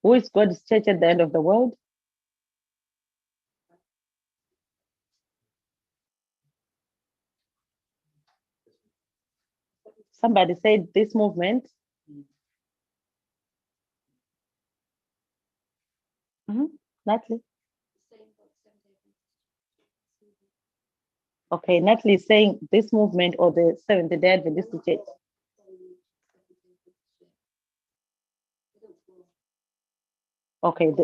Who is God's church at the end of the world? Somebody said this movement. Natalie? Okay, Natalie is saying this movement or the Seventh-day Adventist Church. Okay,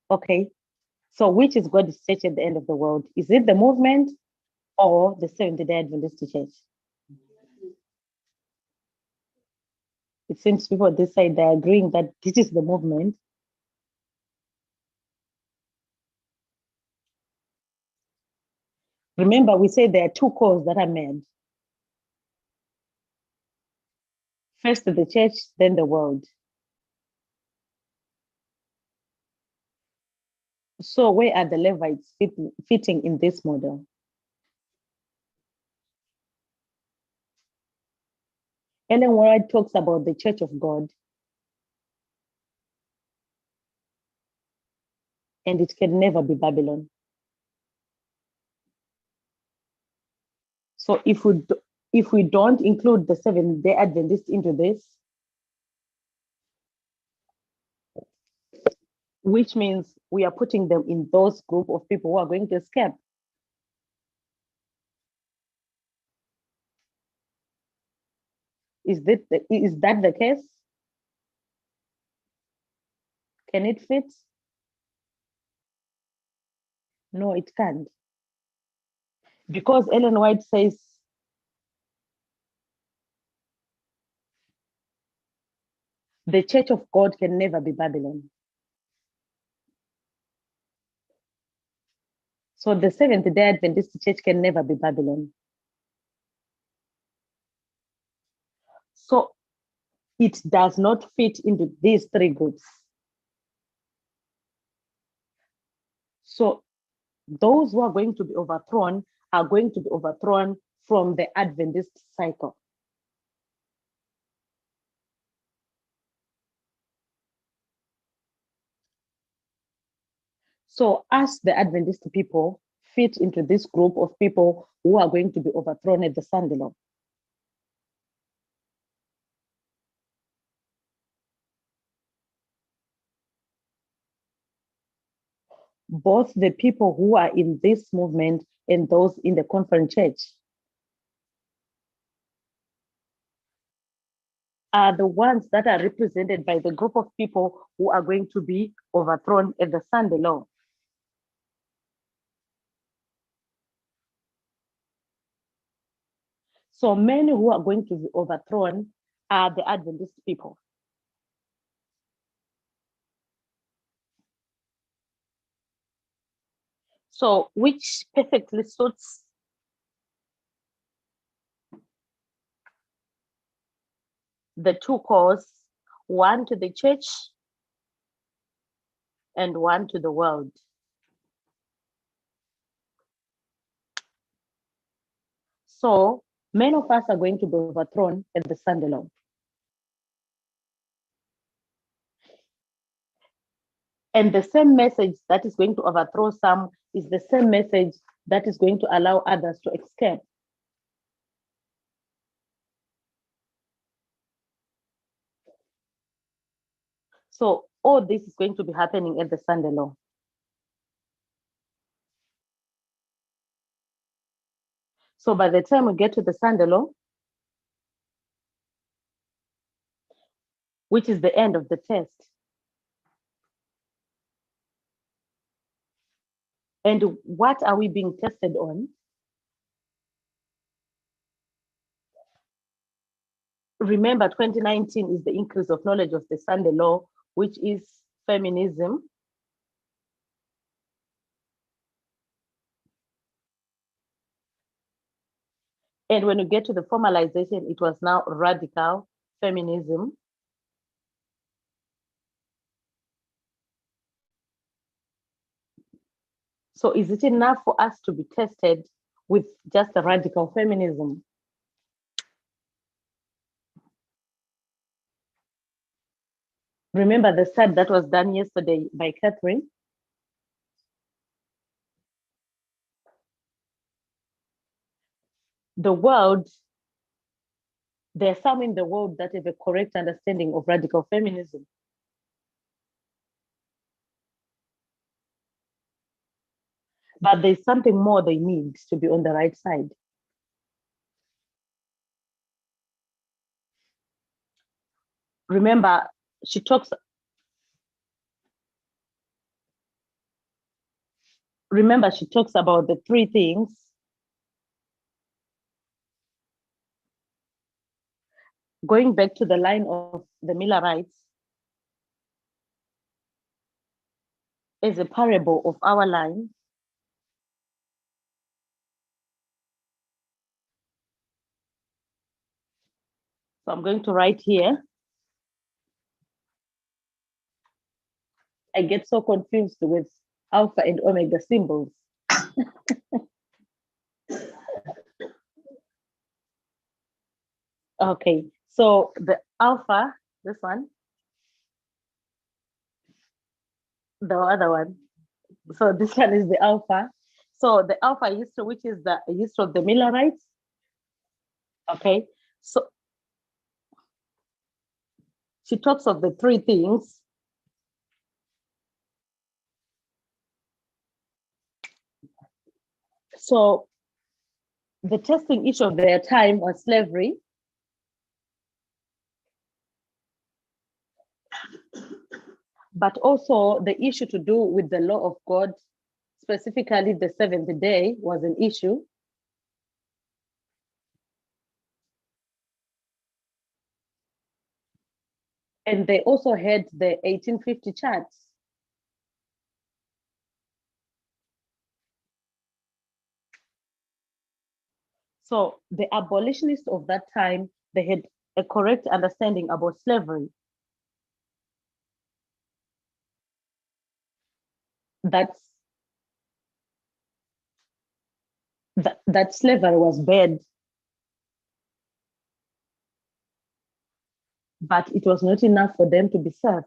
okay. So which is God's church at the end of the world? Is it the movement or the Seventh-day Adventist Church? It seems people on this side, they're agreeing that this is the movement. Remember, we said there are two calls that are made. First the church, then the world. So where are the Levites fitting in this model? Ellen White talks about the church of God, and it can never be Babylon. So if we don't include the Seventh-day Adventists into this, which means we are putting them in those group of people who are going to escape. Is that the case? Can it fit? No, it can't. Because Ellen White says the church of God can never be Babylon. So the Seventh-day Adventist church can never be Babylon. So it does not fit into these three groups. So those who are going to be overthrown are going to be overthrown from the Adventist cycle. So us, the Adventist people, fit into this group of people who are going to be overthrown at the Sunday law. Both the people who are in this movement and those in the conference church are the ones that are represented by the group of people who are going to be overthrown at the Sunday law. So many who are going to be overthrown are the Adventist people. So which perfectly suits the two calls, one to the church and one to the world. So many of us are going to be overthrown at the Sunday law. And the same message that is going to overthrow some is the same message that is going to allow others to escape. So all this is going to be happening at the Sunday law. So by the time we get to the Sunday law, which is the end of the test, and what are we being tested on? Remember, 2019 is the increase of knowledge of the Sunday law, which is feminism. And when you get to the formalization, it was now radical feminism. So is it enough for us to be tested with just the radical feminism? Remember the study that was done yesterday by Catherine? The world, there are some in the world that have a correct understanding of radical feminism. But there's something more they need to be on the right side. Remember, she talks about the three things. Going back to the line of the Millerites as a parable of our line. So I'm going to write here. I get so confused with alpha and omega symbols. Okay, so the alpha, this one, the other one. So this one is the alpha. So the alpha history, which is the history of the Millerites. Okay, so she talks of the three things. So the testing issue of their time was slavery. But also the issue to do with the law of God, specifically the seventh day, was an issue. And they also had the 1850 charts. So the abolitionists of that time, they had a correct understanding about slavery. That slavery was bad, but it was not enough for them to be served.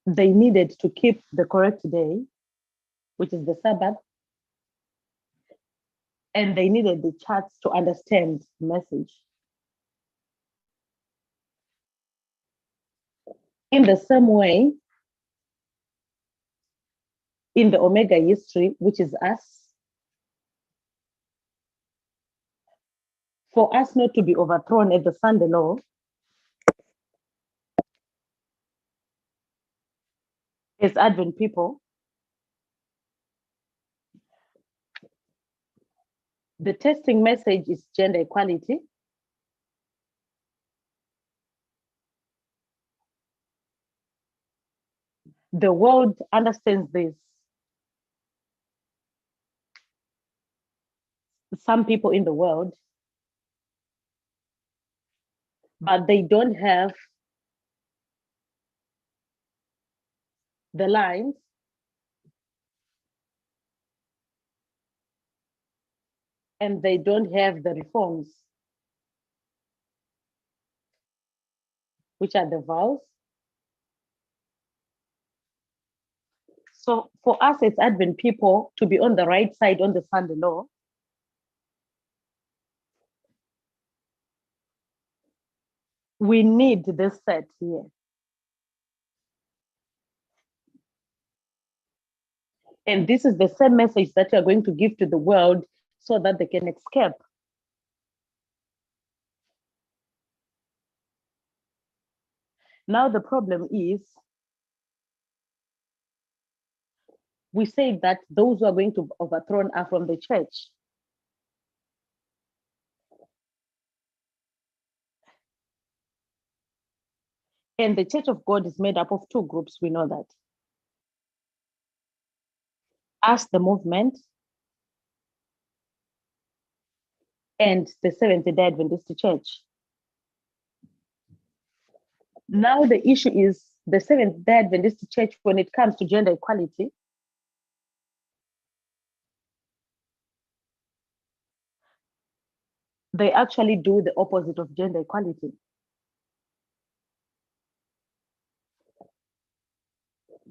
they needed to keep the correct day, which is the Sabbath, and they needed the charts to understand the message. In the same way, in the Omega history, which is us, for us not to be overthrown at the Sunday law, as Advent people, the testing message is gender equality. The world understands this. Some people in the world, but they don't have the lines and they don't have the reforms, which are the vows. So for us as Advent people to be on the right side on the Sunday law, we need this set here. And this is the same message that we are going to give to the world so that they can escape. Now the problem is, we say that those who are going to overthrown are from the church. And the Church of God is made up of two groups, we know that. Us, the movement, and the Seventh-day Adventist Church. Now the issue is the Seventh-day Adventist Church, when it comes to gender equality, they actually do the opposite of gender equality.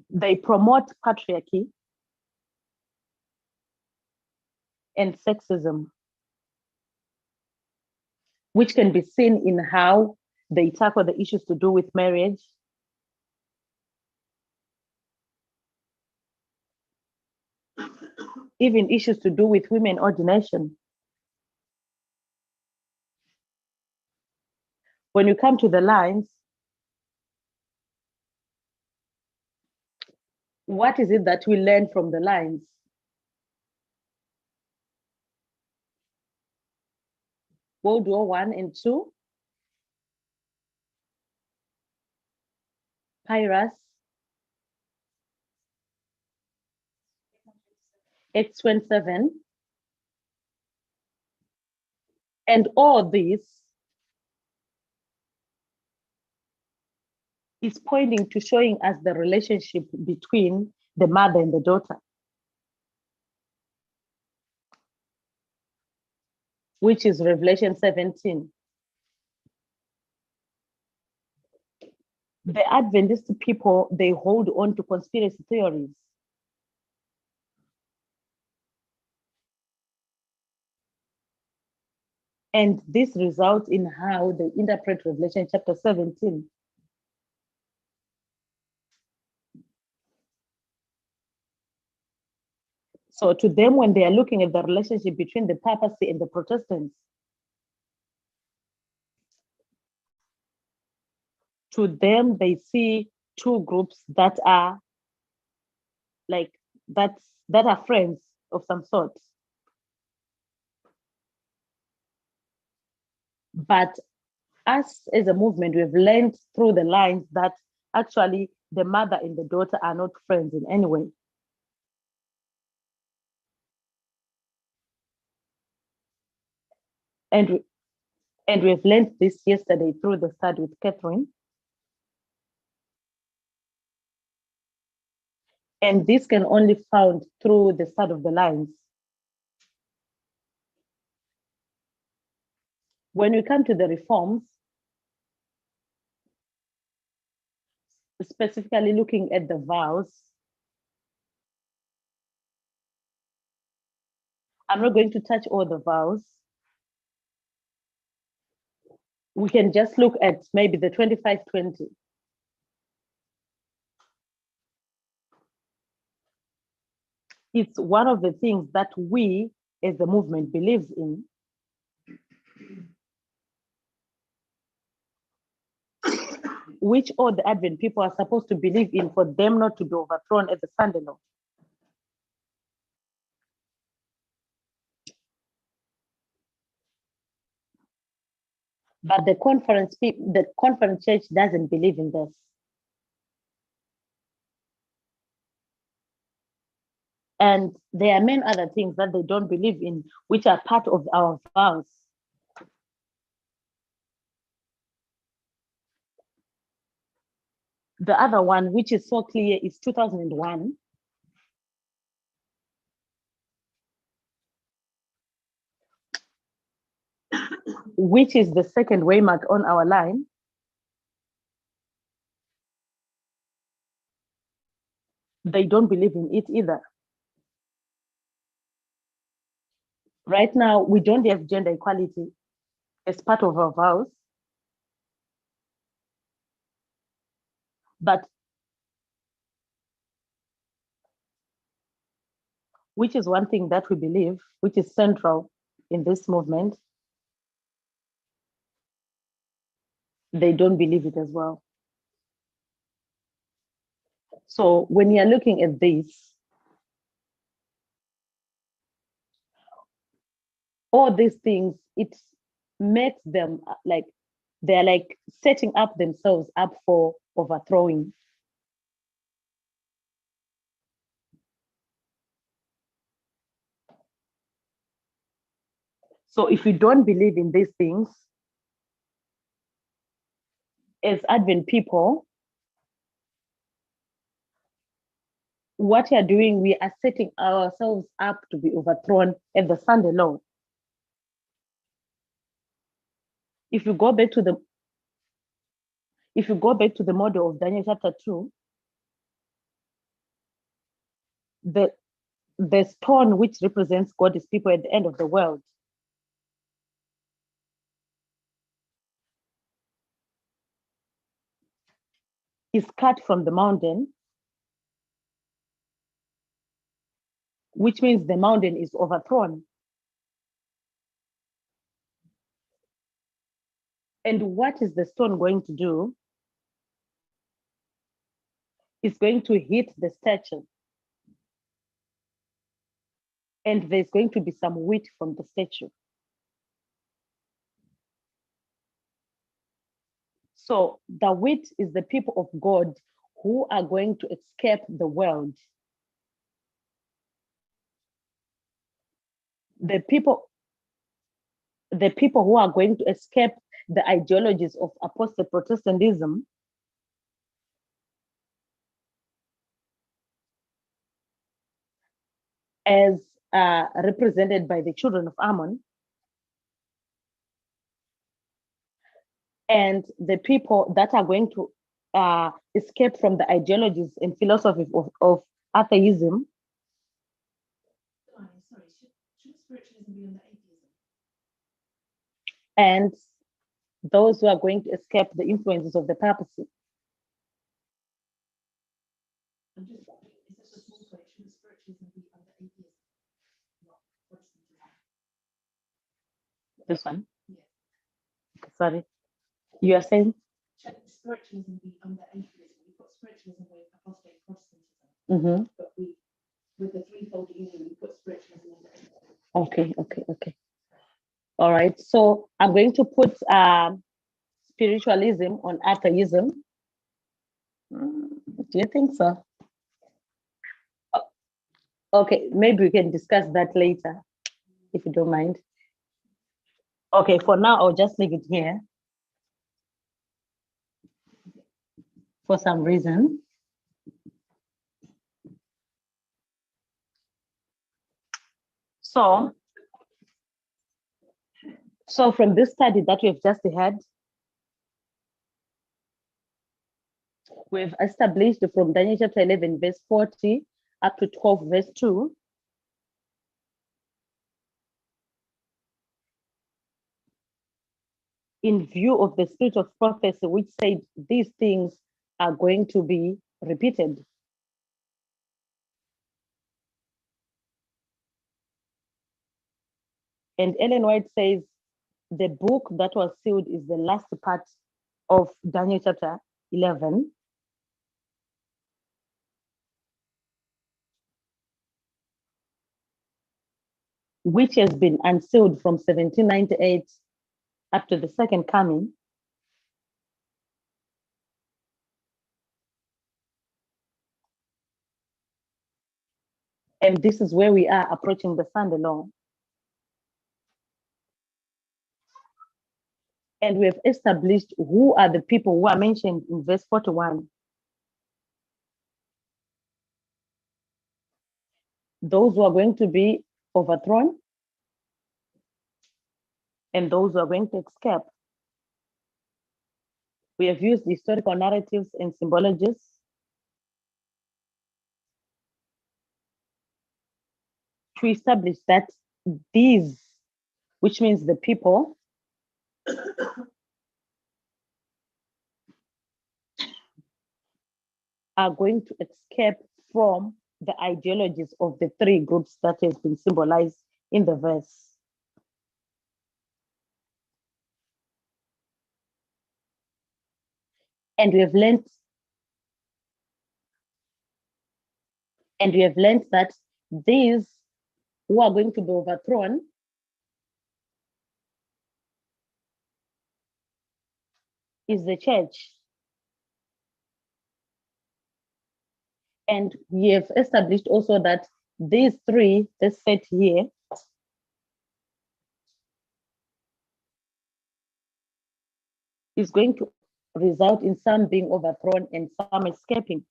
They promote patriarchy and sexism, which can be seen in how they tackle the issues to do with marriage, even issues to do with women ordination. When you come to the lines, what is it that we learn from the lines? World War I and II, Pyrrhus, X-27, and all this is pointing to showing us the relationship between the mother and the daughter, which is Revelation 17. The Adventist people, they hold on to conspiracy theories. And this results in how they interpret Revelation chapter 17. So to them, when they are looking at the relationship between the papacy and the Protestants, to them, they see two groups that are like, that are friends of some sort. But us as a movement, we've learned through the lines that actually the mother and the daughter are not friends in any way. And we've learned this yesterday through the study with Catherine. And this can only be found through the study of the lines. When we come to the reforms, specifically looking at the vows. I'm not going to touch all the vows. We can just look at maybe the 25-20. It's one of the things that we as the movement believes in. Which all the Advent people are supposed to believe in for them not to be overthrown at the Sunday law. But the conference church doesn't believe in this. And there are many other things that they don't believe in, which are part of our vows. The other one, which is so clear, is 2001. Which is the second waymark on our line. They don't believe in it either. Right now, we don't have gender equality as part of our vows. But which is one thing that we believe, which is central in this movement, they don't believe it as well. So when you're looking at this, all these things, it makes them like, they're like setting up themselves up for overthrowing. So if you don't believe in these things, as Advent people, what you're doing, we are setting ourselves up to be overthrown at the Sunday law. If you go back to the model of Daniel chapter 2, the stone which represents God's people at the end of the world is cut from the mountain, which means the mountain is overthrown. And what is the stone going to do? It's going to hit the statue. And there's going to be some wheat from the statue. So the wheat is the people of God who are going to escape the world. The people who are going to escape the ideologies of apostate Protestantism as represented by the children of Ammon, and the people that are going to escape from the ideologies and philosophy of atheism. Sorry, should spiritualism be under atheism? And those who are going to escape the influences of the papacy. Is this a small point? Should spiritualism be under atheism? This one? Yeah. Sorry. You are saying? Should spiritualism be under atheism? We've got spiritualism with apostate Protestantism. Mm-hmm. But with the threefold union, we put spiritualism under atheism. Okay. All right. So I'm going to put spiritualism on atheism. Do you think so? Okay, maybe we can discuss that later, if you don't mind. Okay, for now, I'll just leave it here. For some reason. So from this study that we've just had, We've established from Daniel chapter 11, verse 40 up to 12, verse 2. In view of the spirit of prophecy, which said these things are going to be repeated. And Ellen White says the book that was sealed is the last part of Daniel chapter 11. Which has been unsealed from 1798 up to the second coming. And this is where we are approaching the Sunday law. And we have established who are the people who are mentioned in verse 41. Those who are going to be overthrown and those who are going to escape. We have used historical narratives and symbologies to establish that these, which means the people, are going to escape from the ideologies of the three groups that has been symbolized in the verse. And we have learned that these who are going to be overthrown is the church. And we have established also that these three, this set here, is going to result in some being overthrown and some escaping.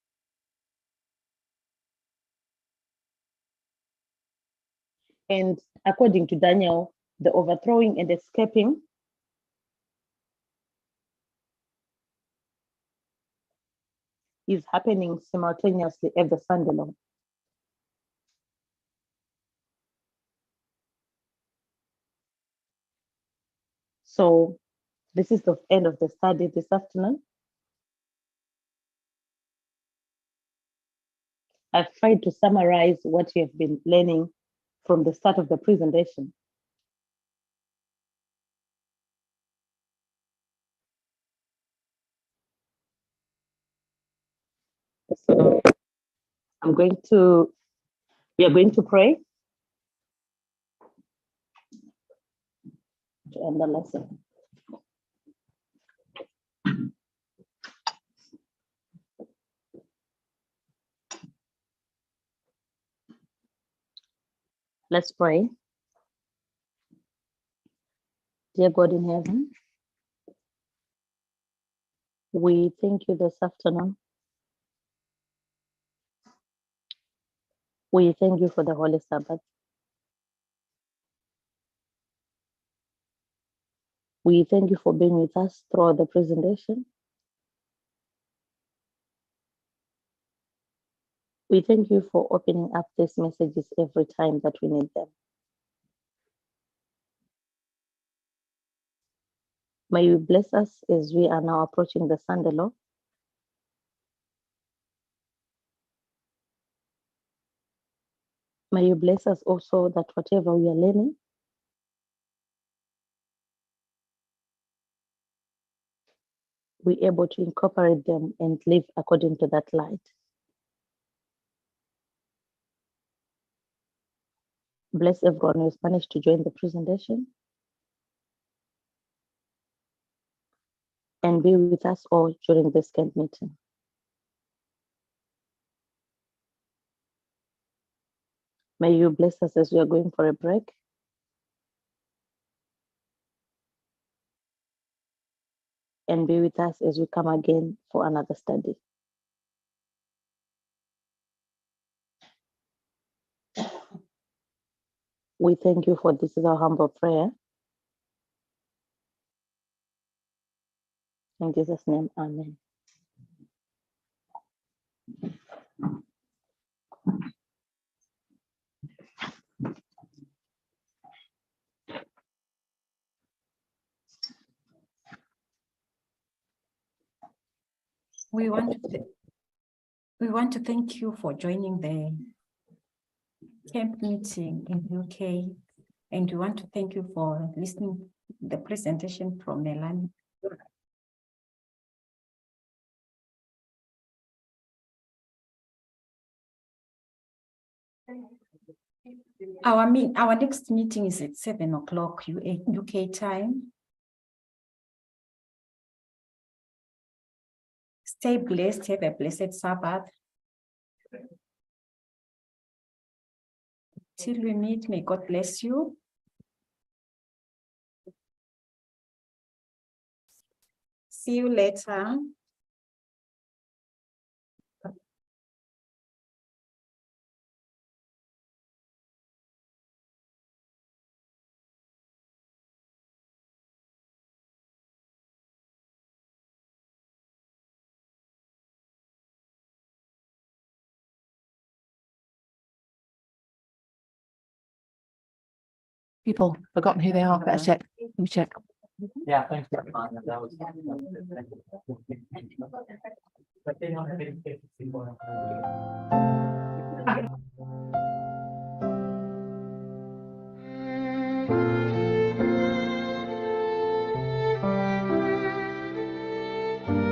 And according to Daniel, the overthrowing and escaping is happening simultaneously at the Sunday law. So this is the end of the study this afternoon. I've tried to summarize what you have been learning from the start of the presentation. So we are going to pray to end the lesson. Let's pray. Dear God in heaven, we thank you this afternoon. We thank you for the Holy Sabbath. We thank you for being with us throughout the presentation. We thank you for opening up these messages every time that we need them. May you bless us as we are now approaching the Sunday law. May you bless us also that whatever we are learning, we're able to incorporate them and live according to that light. Bless everyone who has managed to join the presentation. And be with us all during this camp meeting. May you bless us as we are going for a break. And be with us as we come again for another study. We thank you for this is our humble prayer. In Jesus' name, amen. We want to thank you for joining the camp meeting in UK, and we want to thank you for listening the presentation from Melanie. Our next meeting is at 7 o'clock UK time. Stay blessed, have a blessed Sabbath. Till we meet, may God bless you. See you later. People forgotten who they are. Better check. Let me check. Yeah, thanks for that was. But they don't have any